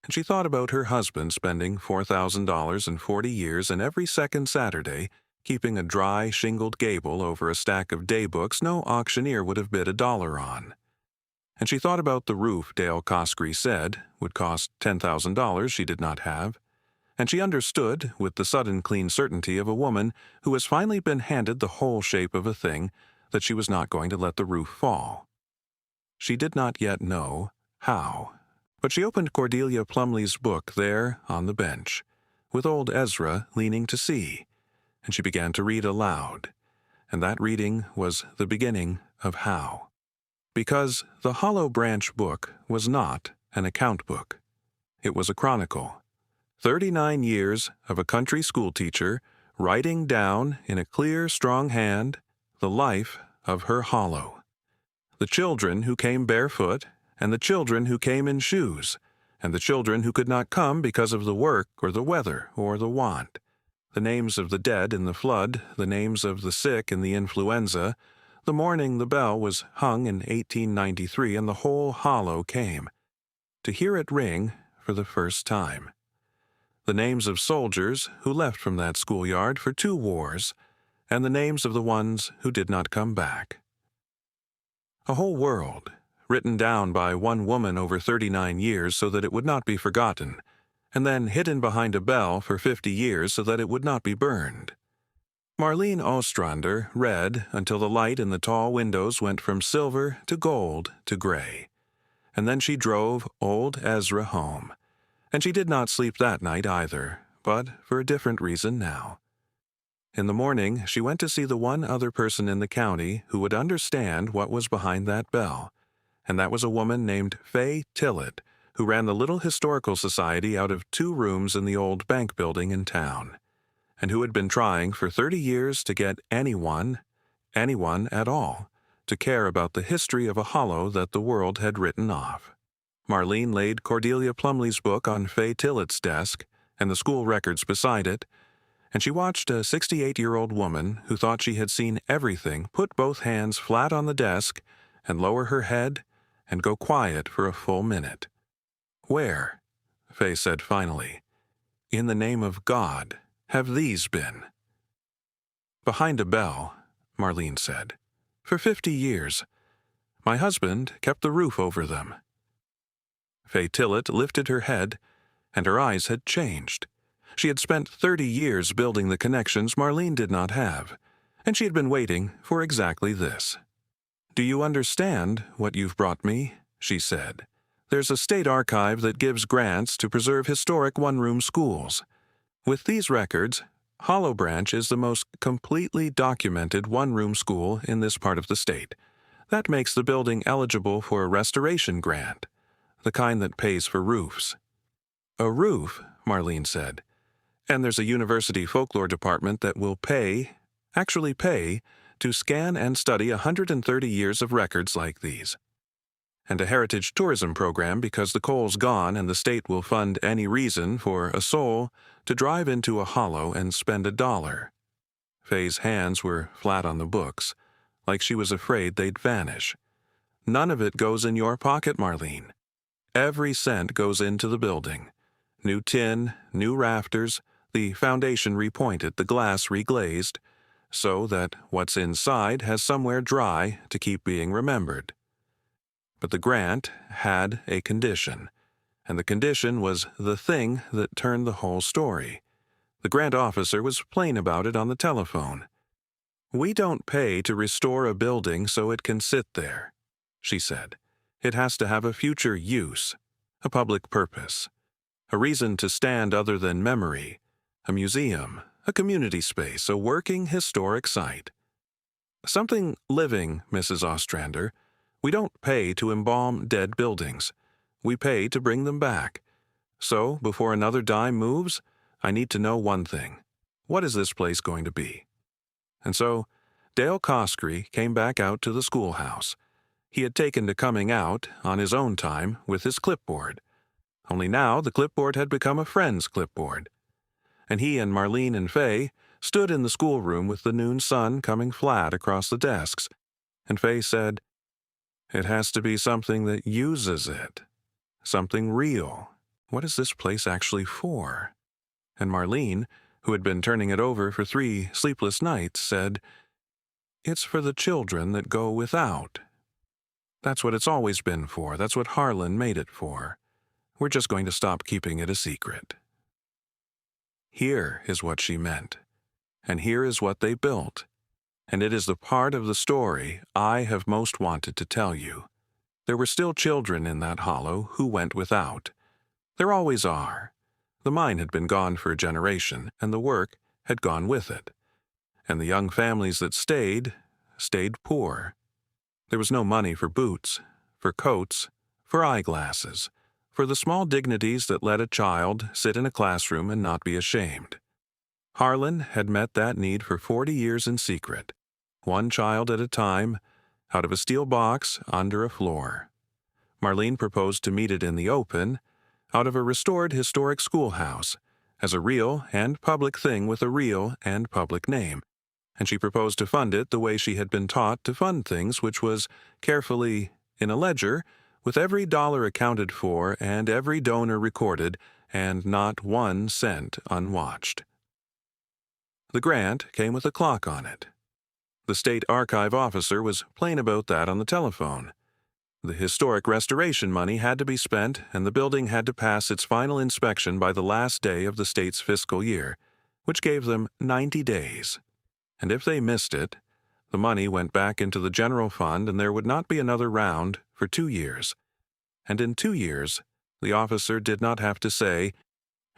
And she thought about her husband spending $4,000 in 40 years and every second Saturday keeping a dry, shingled gable over a stack of daybooks no auctioneer would have bid $1 on. And she thought about the roof Dale Coskrey said would cost $10,000 she did not have, and she understood with the sudden clean certainty of a woman who has finally been handed the whole shape of a thing that she was not going to let the roof fall. She did not yet know how, but she opened Cordelia Plumley's book there on the bench, with old Ezra leaning to see, and she began to read aloud, and that reading was the beginning of how. Because the Hollow Branch book was not an account book. It was a chronicle. 39 years of a country schoolteacher writing down in a clear, strong hand the life of her hollow. The children who came barefoot, and the children who came in shoes, and the children who could not come because of the work or the weather or the want. The names of the dead in the flood, the names of the sick in the influenza. The morning the bell was hung in 1893 and the whole hollow came, to hear it ring for the first time. The names of soldiers who left from that schoolyard for 2 wars, and the names of the ones who did not come back. A whole world, written down by one woman over 39 years so that it would not be forgotten, and then hidden behind a bell for 50 years so that it would not be burned. Marlene Ostrander read until the light in the tall windows went from silver to gold to gray. And then she drove old Ezra home. And she did not sleep that night either, but for a different reason now. In the morning, she went to see the one other person in the county who would understand what was behind that bell, and that was a woman named Fay Tillett, who ran the little historical society out of 2 rooms in the old bank building in town, and who had been trying for 30 years to get anyone at all, to care about the history of a hollow that the world had written off. Marlene laid Cordelia Plumley's book on Fay Tillett's desk and the school records beside it, and she watched a 68-year-old woman who thought she had seen everything put both hands flat on the desk and lower her head and go quiet for a full minute. "Where," Fay said finally, "in the name of God, have these been?" "Behind a bell," Marlene said. "For 50 years. My husband kept the roof over them." Fay Tillett lifted her head, and her eyes had changed. She had spent 30 years building the connections Marlene did not have, and she had been waiting for exactly this. "Do you understand what you've brought me?" she said. "There's a state archive that gives grants to preserve historic one-room schools. With these records, Hollow Branch is the most completely documented one-room school in this part of the state. That makes the building eligible for a restoration grant, the kind that pays for roofs." "A roof," Marlene said. "And there's a university folklore department that will actually pay, to scan and study 130 years of records like these. And a heritage tourism program because the coal's gone and the state will fund any reason for a soul to drive into a hollow and spend $1. Fay's hands were flat on the books, like she was afraid they'd vanish. "None of it goes in your pocket, Marlene. Every cent goes into the building. New tin, new rafters, the foundation repointed, the glass reglazed, so that what's inside has somewhere dry to keep being remembered." But the grant had a condition, and the condition was the thing that turned the whole story. The grant officer was plain about it on the telephone. "We don't pay to restore a building so it can sit there," she said. "It has to have a future use, a public purpose, a reason to stand other than memory, a museum, a community space, a working historic site. Something living, Mrs. Ostrander. We don't pay to embalm dead buildings. We pay to bring them back. So, before another dime moves, I need to know one thing. What is this place going to be?" And so, Dale Coskrey came back out to the schoolhouse. He had taken to coming out, on his own time, with his clipboard. Only now the clipboard had become a friend's clipboard. And he and Marlene and Fay stood in the schoolroom with the noon sun coming flat across the desks, and Fay said, "It has to be something that uses it. Something real. What is this place actually for?" And Marlene, who had been turning it over for 3 sleepless nights, said, "It's for the children that go without. That's what it's always been for. That's what Harlan made it for. We're just going to stop keeping it a secret." Here is what she meant, and here is what they built, and it is the part of the story I have most wanted to tell you. There were still children in that hollow who went without. There always are. The mine had been gone for a generation, and the work had gone with it. And the young families that stayed poor. There was no money for boots, for coats, for eyeglasses, for the small dignities that let a child sit in a classroom and not be ashamed. Harlan had met that need for 40 years in secret, one child at a time, out of a steel box under a floor. Marlene proposed to meet it in the open, out of a restored historic schoolhouse, as a real and public thing with a real and public name, and she proposed to fund it the way she had been taught to fund things, which was carefully in a ledger, with every dollar accounted for and every donor recorded, and not 1 cent unwatched. The grant came with a clock on it. The state archive officer was plain about that on the telephone. The historic restoration money had to be spent, and the building had to pass its final inspection by the last day of the state's fiscal year, which gave them 90 days. And if they missed it, the money went back into the general fund and there would not be another round for 2 years. And in 2 years, the officer did not have to say,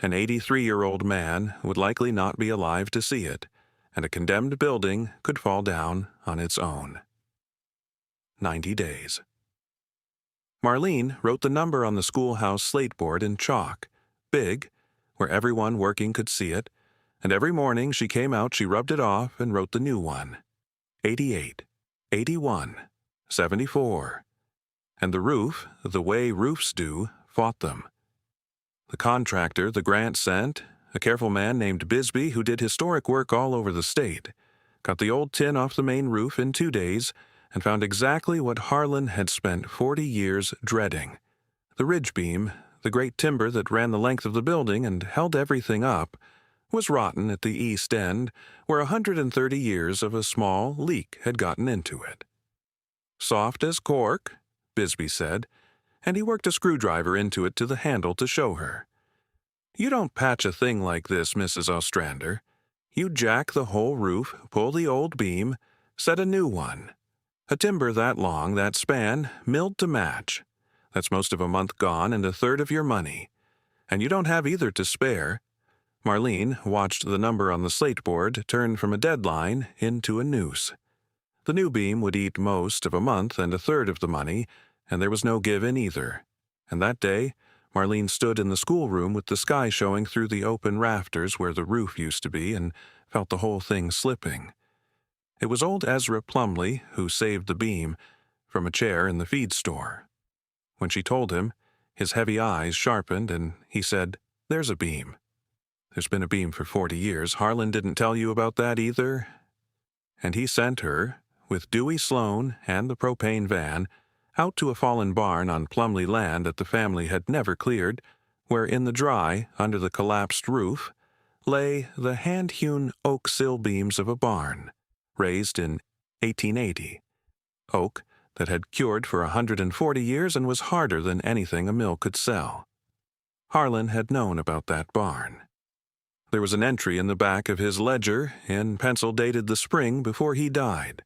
an 83-year-old man would likely not be alive to see it, and a condemned building could fall down on its own. 90 days. Marlene wrote the number on the schoolhouse slate board in chalk, big, where everyone working could see it, and every morning she came out she rubbed it off and wrote the new one. 88, 81, 74. And the roof, the way roofs do, fought them. The contractor the grant sent, a careful man named Bisbee who did historic work all over the state, got the old tin off the main roof in 2 days and found exactly what Harlan had spent 40 years dreading. The ridge beam, the great timber that ran the length of the building and held everything up, was rotten at the east end, where 130 years of a small leak had gotten into it. Soft as cork, Bisbee said, and he worked a screwdriver into it to the handle to show her. You don't patch a thing like this, Mrs. Ostrander. You jack the whole roof, pull the old beam, set a new one. A timber that long, that span, milled to match. That's most of a month gone and a third of your money. And you don't have either to spare. Marlene watched the number on the slate board turn from a deadline into a noose. The new beam would eat most of a month and a third of the money, and there was no give in either. And that day, Marlene stood in the schoolroom with the sky showing through the open rafters where the roof used to be and felt the whole thing slipping. It was old Ezra Plumley who saved the beam from a chair in the feed store. When she told him, his heavy eyes sharpened and he said, "There's a beam." There's been a beam for 40 years. Harlan didn't tell you about that either? And he sent her, with Dewey Sloan and the propane van, out to a fallen barn on Plumley land that the family had never cleared, where in the dry, under the collapsed roof, lay the hand-hewn oak sill beams of a barn, raised in 1880. Oak that had cured for 140 years and was harder than anything a mill could sell. Harlan had known about that barn. There was an entry in the back of his ledger, in pencil dated the spring before he died.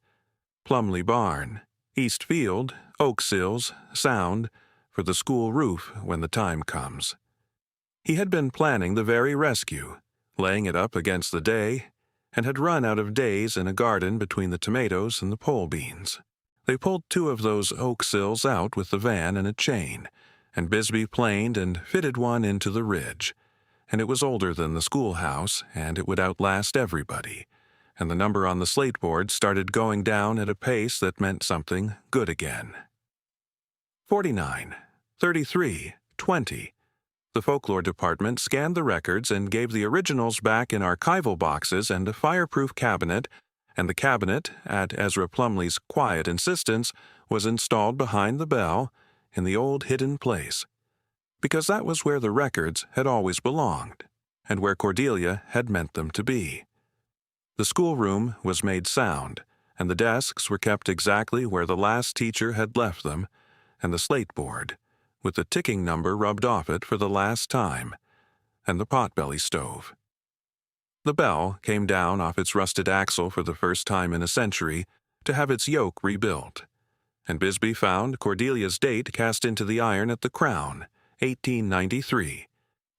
Plumley Barn, East Field, oak sills, sound, for the school roof when the time comes. He had been planning the very rescue, laying it up against the day, and had run out of days in a garden between the tomatoes and the pole beans. They pulled 2 of those oak sills out with the van and a chain, and Bisbee planed and fitted one into the ridge, and it was older than the schoolhouse, and it would outlast everybody, and the number on the slate board started going down at a pace that meant something good again. 49, 33, 20. The folklore department scanned the records and gave the originals back in archival boxes and a fireproof cabinet, and the cabinet, at Ezra Plumley's quiet insistence, was installed behind the bell in the old hidden place, because that was where the records had always belonged, and where Cordelia had meant them to be. The schoolroom was made sound, and the desks were kept exactly where the last teacher had left them, and the slate board, with the ticking number rubbed off it for the last time, and the potbelly stove. The bell came down off its rusted axle for the first time in a century to have its yoke rebuilt, and Bisbee found Cordelia's date cast into the iron at the Crown, 1893,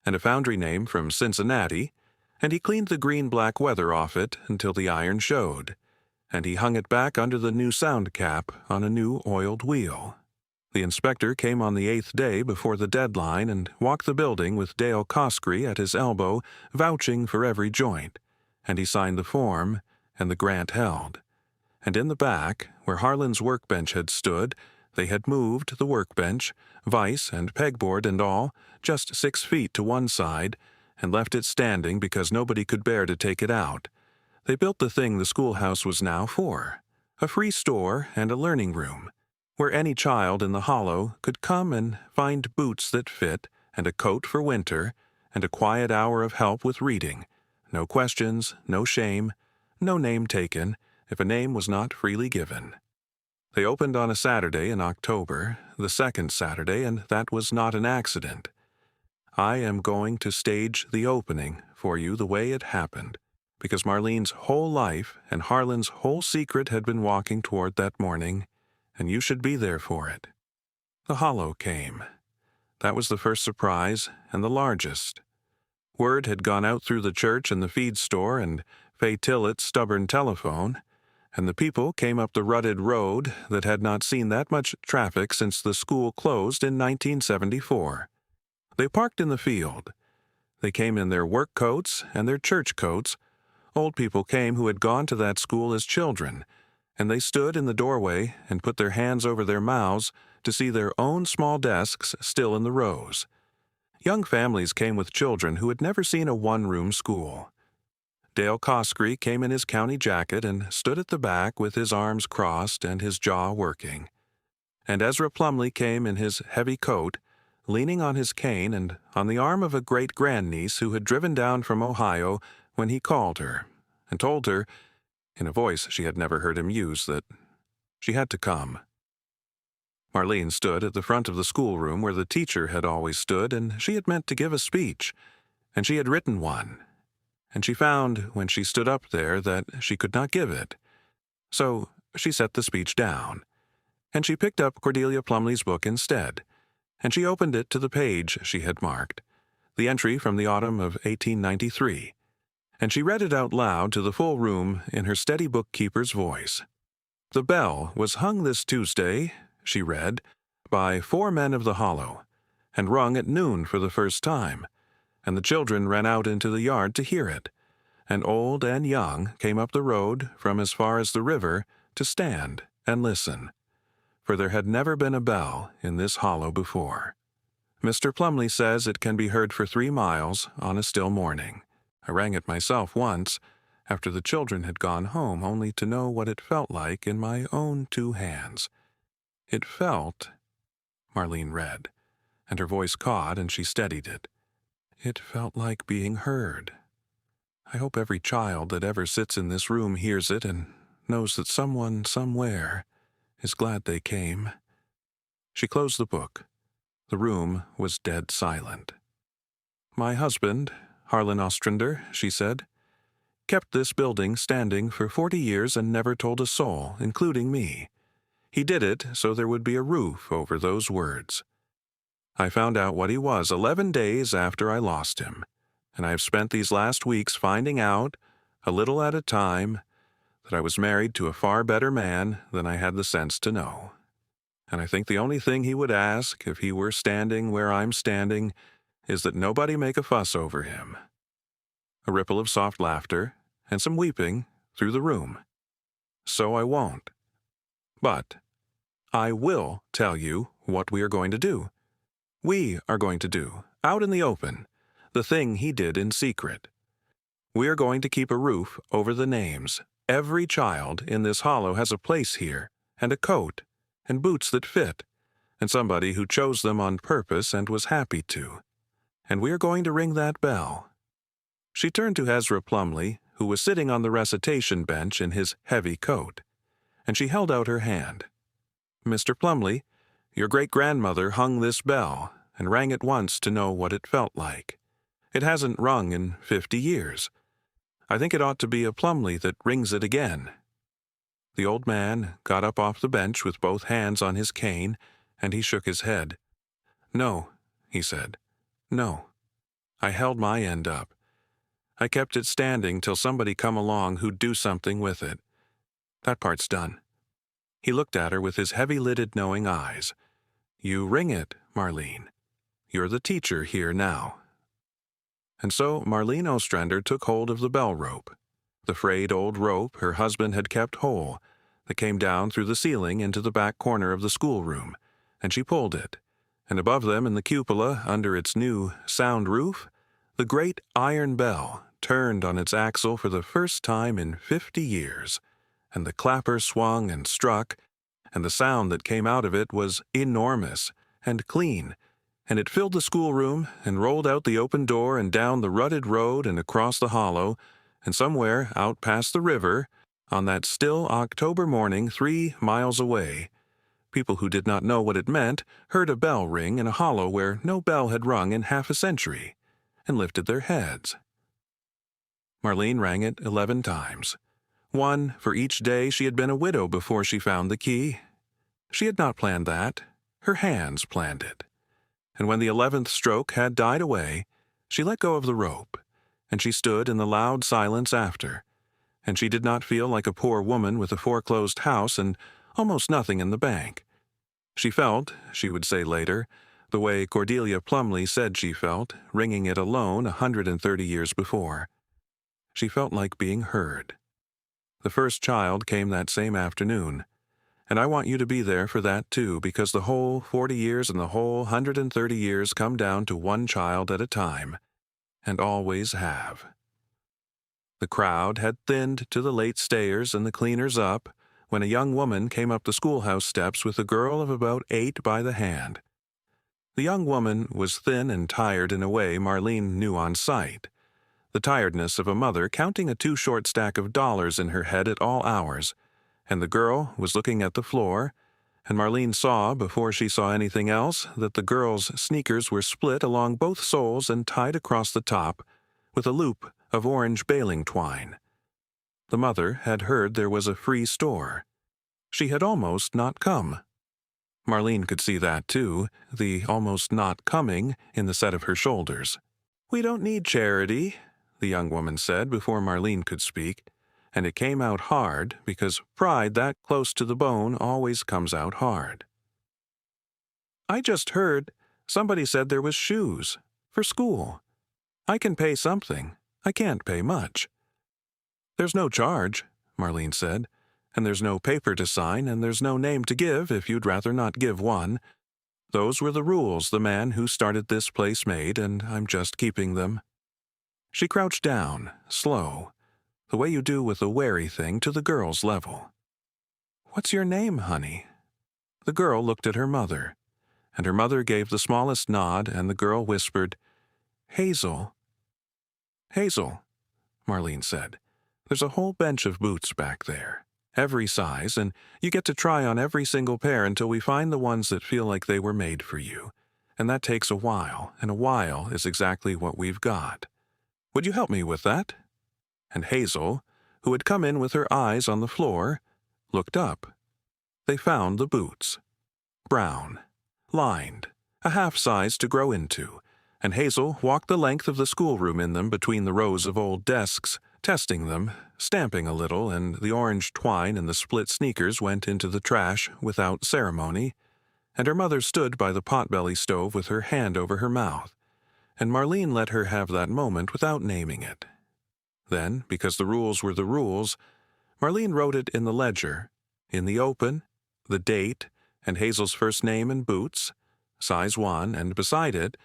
and a foundry name from Cincinnati, and he cleaned the green-black weather off it until the iron showed, and he hung it back under the new sound cap on a new oiled wheel. The inspector came on the 8th day before the deadline and walked the building with Dale Coscree at his elbow, vouching for every joint, and he signed the form, and the grant held. And in the back, where Harlan's workbench had stood, they had moved the workbench, vise and pegboard and all, just 6 feet to one side, and left it standing because nobody could bear to take it out. They built the thing the schoolhouse was now for, a free store and a learning room, where any child in the hollow could come and find boots that fit, and a coat for winter, and a quiet hour of help with reading. No questions, no shame, no name taken, if a name was not freely given. They opened on a Saturday in October, the second Saturday, and that was not an accident. I am going to stage the opening for you the way it happened, because Marlene's whole life and Harlan's whole secret had been walking toward that morning, and you should be there for it. The hollow came. That was the first surprise, and the largest. Word had gone out through the church and the feed store and Fay Tillett's stubborn telephone, and the people came up the rutted road that had not seen that much traffic since the school closed in 1974. They parked in the field. They came in their work coats and their church coats. Old people came who had gone to that school as children, and they stood in the doorway and put their hands over their mouths to see their own small desks still in the rows. Young families came with children who had never seen a one-room school. Dale Coscree came in his county jacket and stood at the back with his arms crossed and his jaw working. And Ezra Plumley came in his heavy coat, leaning on his cane and on the arm of a great-grandniece who had driven down from Ohio when he called her, and told her, in a voice she had never heard him use, that she had to come. Marlene stood at the front of the schoolroom where the teacher had always stood, and she had meant to give a speech, and she had written one. And she found, when she stood up there, that she could not give it. So she set the speech down, and she picked up Cordelia Plumley's book instead, and she opened it to the page she had marked, the entry from the autumn of 1893, and she read it out loud to the full room in her steady bookkeeper's voice. "The bell was hung this Tuesday," she read, "by 4 men of the Hollow, and rung at noon for the first time, and the children ran out into the yard to hear it, and old and young came up the road from as far as the river to stand and listen, for there had never been a bell in this hollow before. Mr. Plumley says it can be heard for 3 miles on a still morning. I rang it myself once, after the children had gone home, only to know what it felt like in my own 2 hands. It felt," Marlene read, and her voice caught and she steadied it. "It felt like being heard. I hope every child that ever sits in this room hears it and knows that someone somewhere is glad they came." She closed the book. The room was dead silent. "My husband, Harlan Ostrander," she said, "kept this building standing for 40 years and never told a soul, including me. He did it so there would be a roof over those words. I found out what he was 11 days after I lost him, and I have spent these last weeks finding out, a little at a time, that I was married to a far better man than I had the sense to know. And I think the only thing he would ask if he were standing where I'm standing is that nobody make a fuss over him." A ripple of soft laughter and some weeping through the room. "So I won't. But I will tell you what we are going to do. We are going to do, out in the open, the thing he did in secret. We are going to keep a roof over the names. Every child in this hollow has a place here, and a coat, and boots that fit, and somebody who chose them on purpose and was happy to. And we are going to ring that bell." She turned to Ezra Plumley, who was sitting on the recitation bench in his heavy coat, and she held out her hand. "Mr. Plumley, your great-grandmother hung this bell and rang it once to know what it felt like. It hasn't rung in 50 years. I think it ought to be a Plumley that rings it again." The old man got up off the bench with both hands on his cane, and he shook his head. "No," he said. "No. I held my end up. I kept it standing till somebody come along who'd do something with it. That part's done." He looked at her with his heavy-lidded knowing eyes. "You ring it, Marlene. You're the teacher here now." And so Marlene Ostrander took hold of the bell rope, the frayed old rope her husband had kept whole, that came down through the ceiling into the back corner of the schoolroom, and she pulled it, and above them in the cupola, under its new sound roof, the great iron bell turned on its axle for the first time in 50 years, and the clapper swung and struck, and the sound that came out of it was enormous and clean, and it filled the schoolroom and rolled out the open door and down the rutted road and across the hollow, and somewhere out past the river, On that still October morning 3 miles away, people who did not know what it meant heard a bell ring in a hollow where no bell had rung in half a century, and lifted their heads. Marlene rang it 11 times, one for each day she had been a widow before she found the key. She had not planned that. Her hands planned it. And when the 11th stroke had died away, she let go of the rope, and she stood in the loud silence after, and she did not feel like a poor woman with a foreclosed house and almost nothing in the bank. She felt, she would say later, the way Cordelia Plumley said she felt, ringing it alone 130 years before. She felt like being heard. The first child came that same afternoon, and I want you to be there for that too, because the whole 40 years and the whole 130 years come down to one child at a time, and always have. The crowd had thinned to the late stayers and the cleaners up when a young woman came up the schoolhouse steps with a girl of about 8 by the hand. The young woman was thin and tired in a way Marlene knew on sight, the tiredness of a mother counting a too short stack of dollars in her head at all hours, and the girl was looking at the floor, and Marlene saw, before she saw anything else, that the girl's sneakers were split along both soles and tied across the top with a loop of orange baling twine. The mother had heard there was a free store. She had almost not come. Marlene could see that too, the almost not coming in the set of her shoulders. "We don't need charity," the young woman said before Marlene could speak, and it came out hard because pride that close to the bone always comes out hard. "I just heard somebody said there was shoes for school. I can pay something. I can't pay much." "There's no charge," Marlene said, "and there's no paper to sign, and there's no name to give if you'd rather not give one. Those were the rules the man who started this place made, and I'm just keeping them." She crouched down, slow, the way you do with a wary thing, to the girl's level. "What's your name, honey?" The girl looked at her mother, and her mother gave the smallest nod, and the girl whispered, "Hazel." "Hazel," Marlene said, "there's a whole bench of boots back there, every size, and you get to try on every single pair until we find the ones that feel like they were made for you, and that takes a while, and a while is exactly what we've got. Would you help me with that?" And Hazel, who had come in with her eyes on the floor, looked up. They found the boots. Brown, lined, a half size to grow into, and Hazel walked the length of the schoolroom in them between the rows of old desks, testing them, stamping a little, and the orange twine and the split sneakers went into the trash without ceremony, and her mother stood by the potbelly stove with her hand over her mouth, and Marlene let her have that moment without naming it. Then, because the rules were the rules, Marlene wrote it in the ledger, in the open, the date, and Hazel's first name and boots, size 1, and beside it,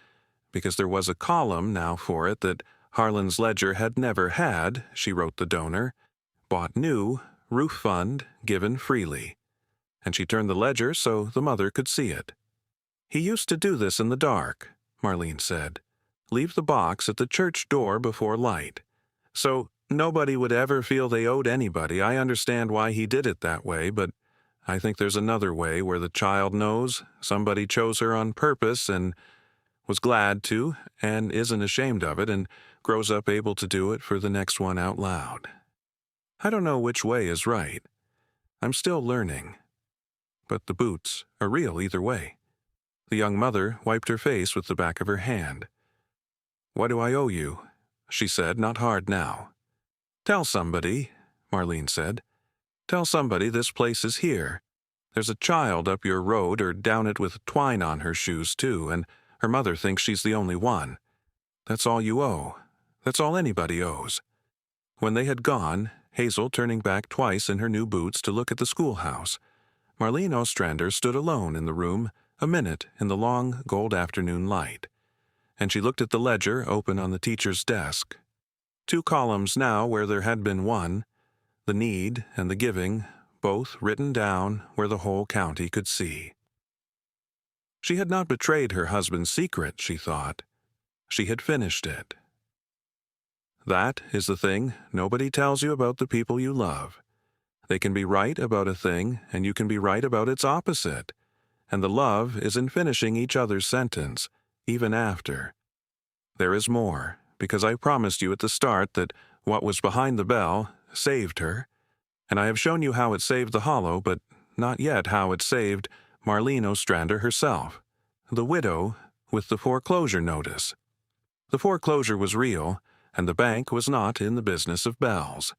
because there was a column now for it that Harlan's ledger had never had, she wrote the donor, bought new, roof fund, given freely. And she turned the ledger so the mother could see it. "He used to do this in the dark," Marlene said. "Leave the box at the church door before light. So nobody would ever feel they owed anybody. I understand why he did it that way, but I think there's another way where the child knows somebody chose her on purpose and was glad to, and isn't ashamed of it, and grows up able to do it for the next one out loud. I don't know which way is right. I'm still learning. But the boots are real either way." The young mother wiped her face with the back of her hand. "What do I owe you?" she said, not hard now. "Tell somebody," Marlene said. "Tell somebody this place is here. There's a child up your road or down it with twine on her shoes, too, and her mother thinks she's the only one. That's all you owe. That's all anybody owes." When they had gone, Hazel turning back twice in her new boots to look at the schoolhouse, Marlene Ostrander stood alone in the room, a minute in the long gold afternoon light, and she looked at the ledger open on the teacher's desk. 2 columns now where there had been one, the need and the giving, both written down where the whole county could see. She had not betrayed her husband's secret, she thought. She had finished it. That is the thing nobody tells you about the people you love. They can be right about a thing, and you can be right about its opposite. And the love is in finishing each other's sentence, even after. There is more, because I promised you at the start that what was behind the bell saved her, and I have shown you how it saved the hollow, but not yet how it saved Marlene Ostrander herself, the widow with the foreclosure notice. The foreclosure was real, and the bank was not in the business of bells.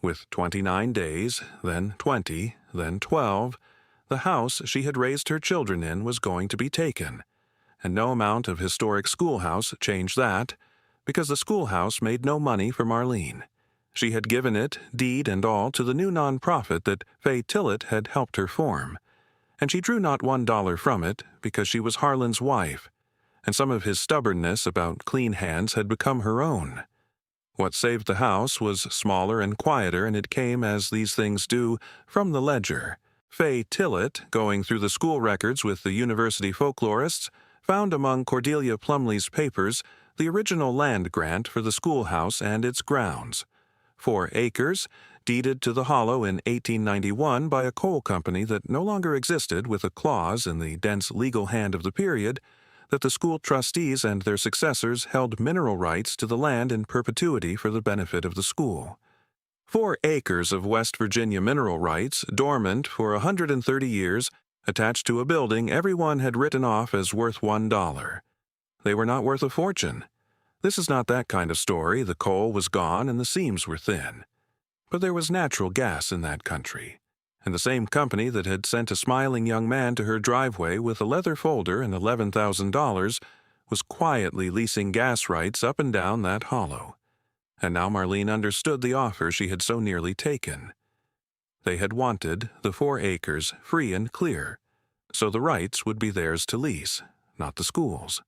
With 29 days, then 20, then 12, the house she had raised her children in was going to be taken, and no amount of historic schoolhouse changed that, because the schoolhouse made no money for Marlene. She had given it, deed and all, to the new nonprofit that Fay Tillett had helped her form, and she drew not $1 from it because she was Harlan's wife, and some of his stubbornness about clean hands had become her own. What saved the house was smaller and quieter, and it came, as these things do, from the ledger. Fay Tillett, going through the school records with the university folklorists, found among Cordelia Plumley's papers the original land grant for the schoolhouse and its grounds. 4 acres, deeded to the hollow in 1891 by a coal company that no longer existed, with a clause in the dense legal hand of the period that the school trustees and their successors held mineral rights to the land in perpetuity for the benefit of the school. 4 acres of West Virginia mineral rights, dormant for 130 years, attached to a building everyone had written off as worth $1. They were not worth a fortune. This is not that kind of story. The coal was gone and the seams were thin. But there was natural gas in that country, and the same company that had sent a smiling young man to her driveway with a leather folder and $11,000 was quietly leasing gas rights up and down that hollow. And now Marlene understood the offer she had so nearly taken. They had wanted the 4 acres free and clear, so the rights would be theirs to lease, not the school's.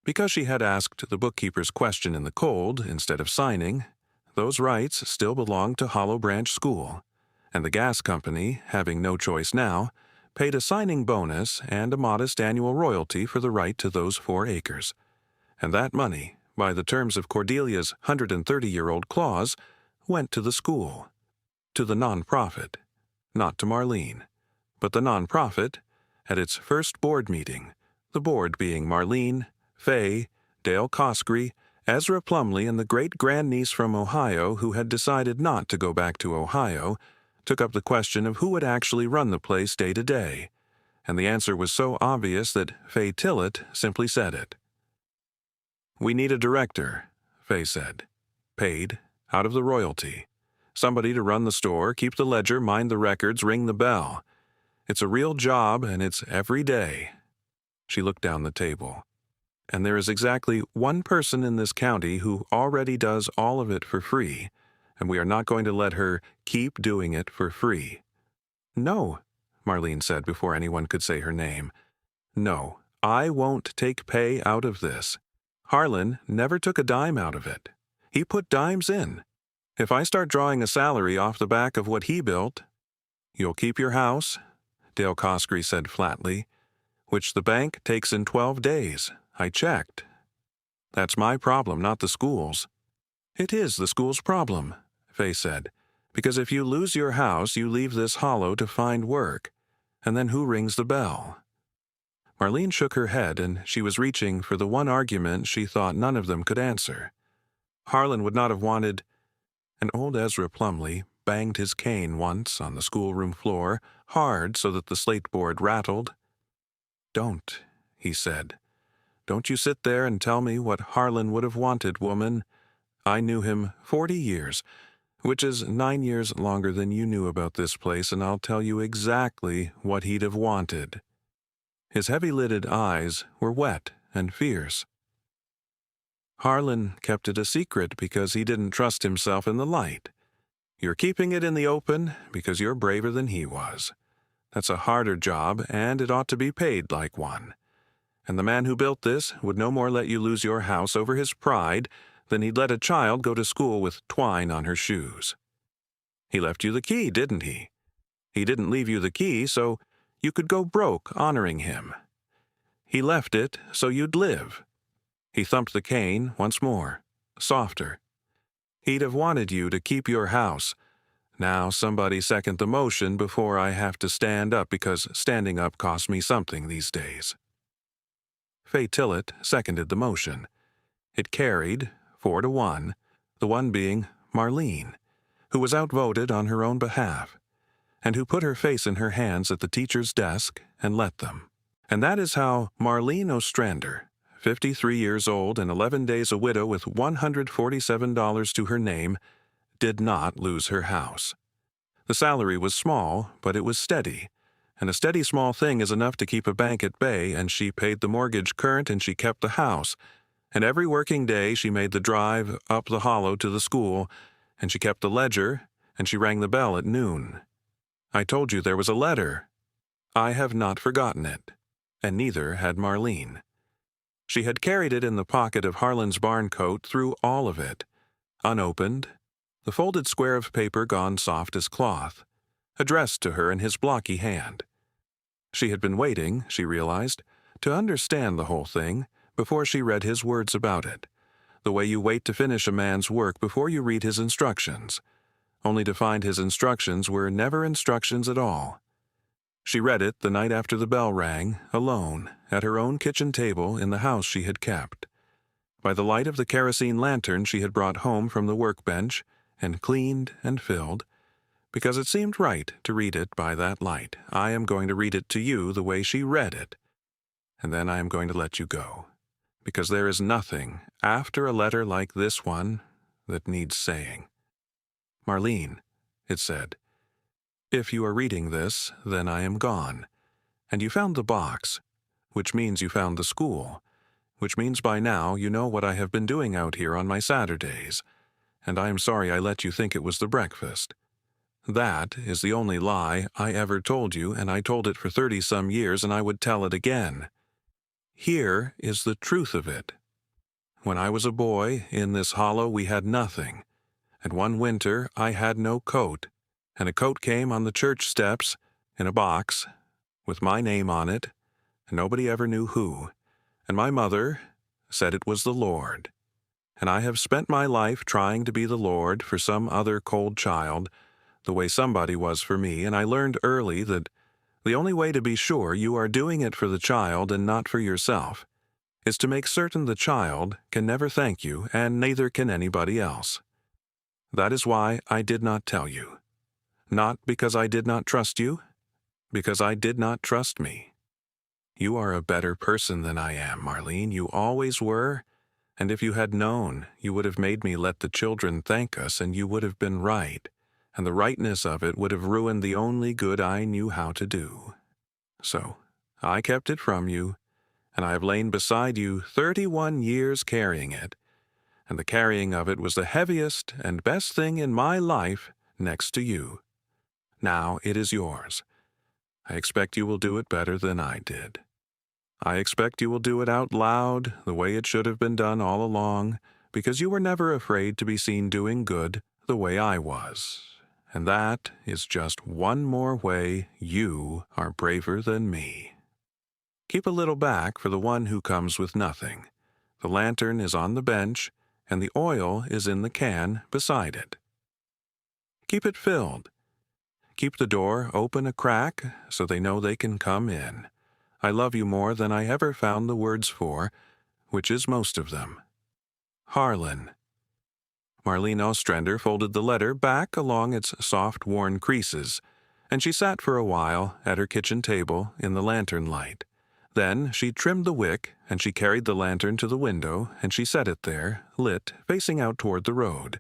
Because she had asked the bookkeeper's question in the cold instead of signing, those rights still belonged to Hollow Branch School, and the gas company, having no choice now, paid a signing bonus and a modest annual royalty for the right to those 4 acres. And that money, by the terms of Cordelia's 130-year-old clause, went to the school, to the nonprofit, not to Marlene, but the nonprofit, at its first board meeting, the board being Marlene, Fay, Dale Cosgree, Ezra Plumley, and the great-grandniece from Ohio who had decided not to go back to Ohio, took up the question of who would actually run the place day to day, and the answer was so obvious that Fay Tillett simply said it. "We need a director," Fay said. "Paid, out of the royalty. Somebody to run the store, keep the ledger, mind the records, ring the bell. It's a real job, and it's every day." She looked down the table. "And there is exactly one person in this county who already does all of it for free, and we are not going to let her keep doing it for free." "No," Marlene said before anyone could say her name. "No, I won't take pay out of this. Harlan never took a dime out of it. He put dimes in. If I start drawing a salary off the back of what he built—" "You'll keep your house," Dale Cosgree said flatly, "which the bank takes in 12 days. I checked. That's my problem, not the school's." "It is the school's problem," Fay said, "because if you lose your house, you leave this hollow to find work. And then who rings the bell?" Marlene shook her head, and she was reaching for the one argument she thought none of them could answer. Harlan would not have wanted— And old Ezra Plumley banged his cane once on the schoolroom floor, hard so that the slate board rattled. "Don't," he said. "Don't you sit there and tell me what Harlan would have wanted, woman. I knew him 40 years, which is 9 years longer than you knew about this place, and I'll tell you exactly what he'd have wanted." His heavy-lidded eyes were wet and fierce. "Harlan kept it a secret because he didn't trust himself in the light. You're keeping it in the open because you're braver than he was. That's a harder job, and it ought to be paid like one. And the man who built this would no more let you lose your house over his pride than he'd let a child go to school with twine on her shoes. He left you the key, didn't he? He didn't leave you the key so you could go broke honoring him. He left it so you'd live." He thumped the cane once more, softer. "He'd have wanted you to keep your house, Now somebody second the motion before I have to stand up because standing up costs me something these days. Fay Tillett seconded the motion. It carried 4-1, the one being Marlene, who was outvoted on her own behalf, and who put her face in her hands at the teacher's desk and let them. And that is how Marlene Ostrander, 53 years old and 11 days a widow with $147 to her name, did not lose her house. The salary was small, but it was steady, and a steady small thing is enough to keep a bank at bay, and she paid the mortgage current and she kept the house, and every working day she made the drive up the hollow to the school, and she kept the ledger, and she rang the bell at noon. I told you there was a letter. I have not forgotten it, and neither had Marlene. She had carried it in the pocket of Harlan's barn coat through all of it, unopened, the folded square of paper gone soft as cloth, addressed to her in his blocky hand. She had been waiting, she realized, to understand the whole thing before she read his words about it, the way you wait to finish a man's work before you read his instructions, only to find his instructions were never instructions at all. She read it the night after the bell rang, alone, at her own kitchen table in the house she had kept, by the light of the kerosene lantern she had brought home from the workbench and cleaned and filled, because it seemed right to read it by that light. I am going to read it to you the way she read it, and then I am going to let you go, because there is nothing after a letter like this one that needs saying. Marlene, it said, if you are reading this, then I am gone, and you found the box, which means you found the school, which means by now you know what I have been doing out here on my Saturdays, and I am sorry I let you think it was the breakfast. That is the only lie I ever told you, and I told it for 30-some years, and I would tell it again. Here is the truth of it. When I was a boy, in this hollow we had nothing, and one winter I had no coat, and a coat came on the church steps, in a box, with my name on it, and nobody ever knew who, and my mother said it was the Lord. And I have spent my life trying to be the Lord for some other cold child, the way somebody was for me, and I learned early that the only way to be sure you are doing it for the child and not for yourself is to make certain the child can never thank you, and neither can anybody else. That is why I did not tell you. Not because I did not trust you, because I did not trust me. You are a better person than I am, Marlene. You always were, and if you had known, you would have made me let the children thank us, and you would have been right, and the rightness of it would have ruined the only good I knew how to do. So, I kept it from you, and I have lain beside you 31 years carrying it, and the carrying of it was the heaviest and best thing in my life next to you. Now it is yours. I expect you will do it better than I did. I expect you will do it out loud, the way it should have been done all along, because you were never afraid to be seen doing good the way I was. And that is just one more way you are braver than me. Keep a little back for the one who comes with nothing. The lantern is on the bench, and the oil is in the can beside it. Keep it filled. Keep the door open a crack so they know they can come in. I love you more than I ever found the words for, which is most of them. Harlan. Marlene Ostrander folded the letter back along its soft, worn creases, and she sat for a while at her kitchen table in the lantern light. Then she trimmed the wick, and she carried the lantern to the window, and she set it there, lit, facing out toward the road,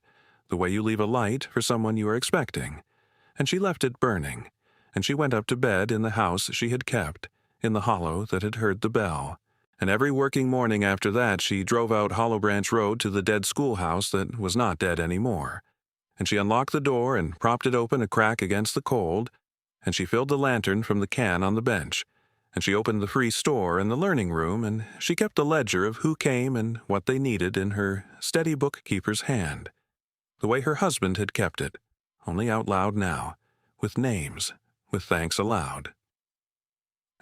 the way you leave a light for someone you are expecting. And she left it burning, and she went up to bed in the house she had kept, in the hollow that had heard the bell. And every working morning after that she drove out Hollow Branch Road to the dead schoolhouse that was not dead anymore. And she unlocked the door and propped it open a crack against the cold, and she filled the lantern from the can on the bench, and she opened the free store in the learning room, and she kept a ledger of who came and what they needed in her steady bookkeeper's hand, the way her husband had kept it, only out loud now, with names, with thanks aloud.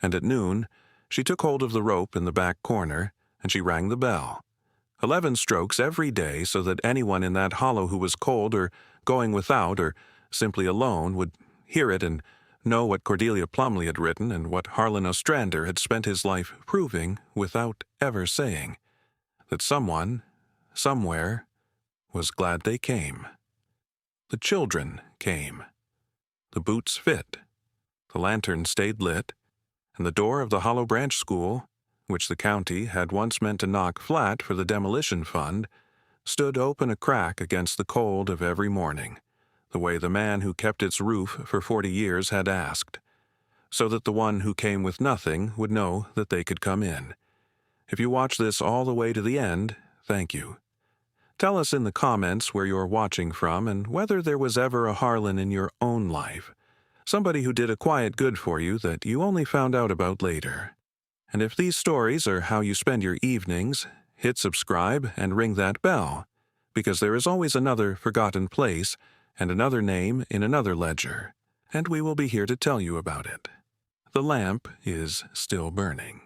And at noon, she took hold of the rope in the back corner, and she rang the bell. 11 strokes every day so that anyone in that hollow who was cold or going without or simply alone, would hear it and know what Cordelia Plumley had written and what Harlan Ostrander had spent his life proving without ever saying, that someone, somewhere, was glad they came. The children came. The boots fit. The lantern stayed lit, and the door of the Hollow Branch School, which the county had once meant to knock flat for the demolition fund, stood open a crack against the cold of every morning, the way the man who kept its roof for 40 years had asked, so that the one who came with nothing would know that they could come in. If you watch this all the way to the end, thank you. Tell us in the comments where you're watching from and whether there was ever a Harlan in your own life, somebody who did a quiet good for you that you only found out about later. And if these stories are how you spend your evenings, hit subscribe and ring that bell, because there is always another forgotten place and another name in another ledger, and we will be here to tell you about it. The lamp is still burning.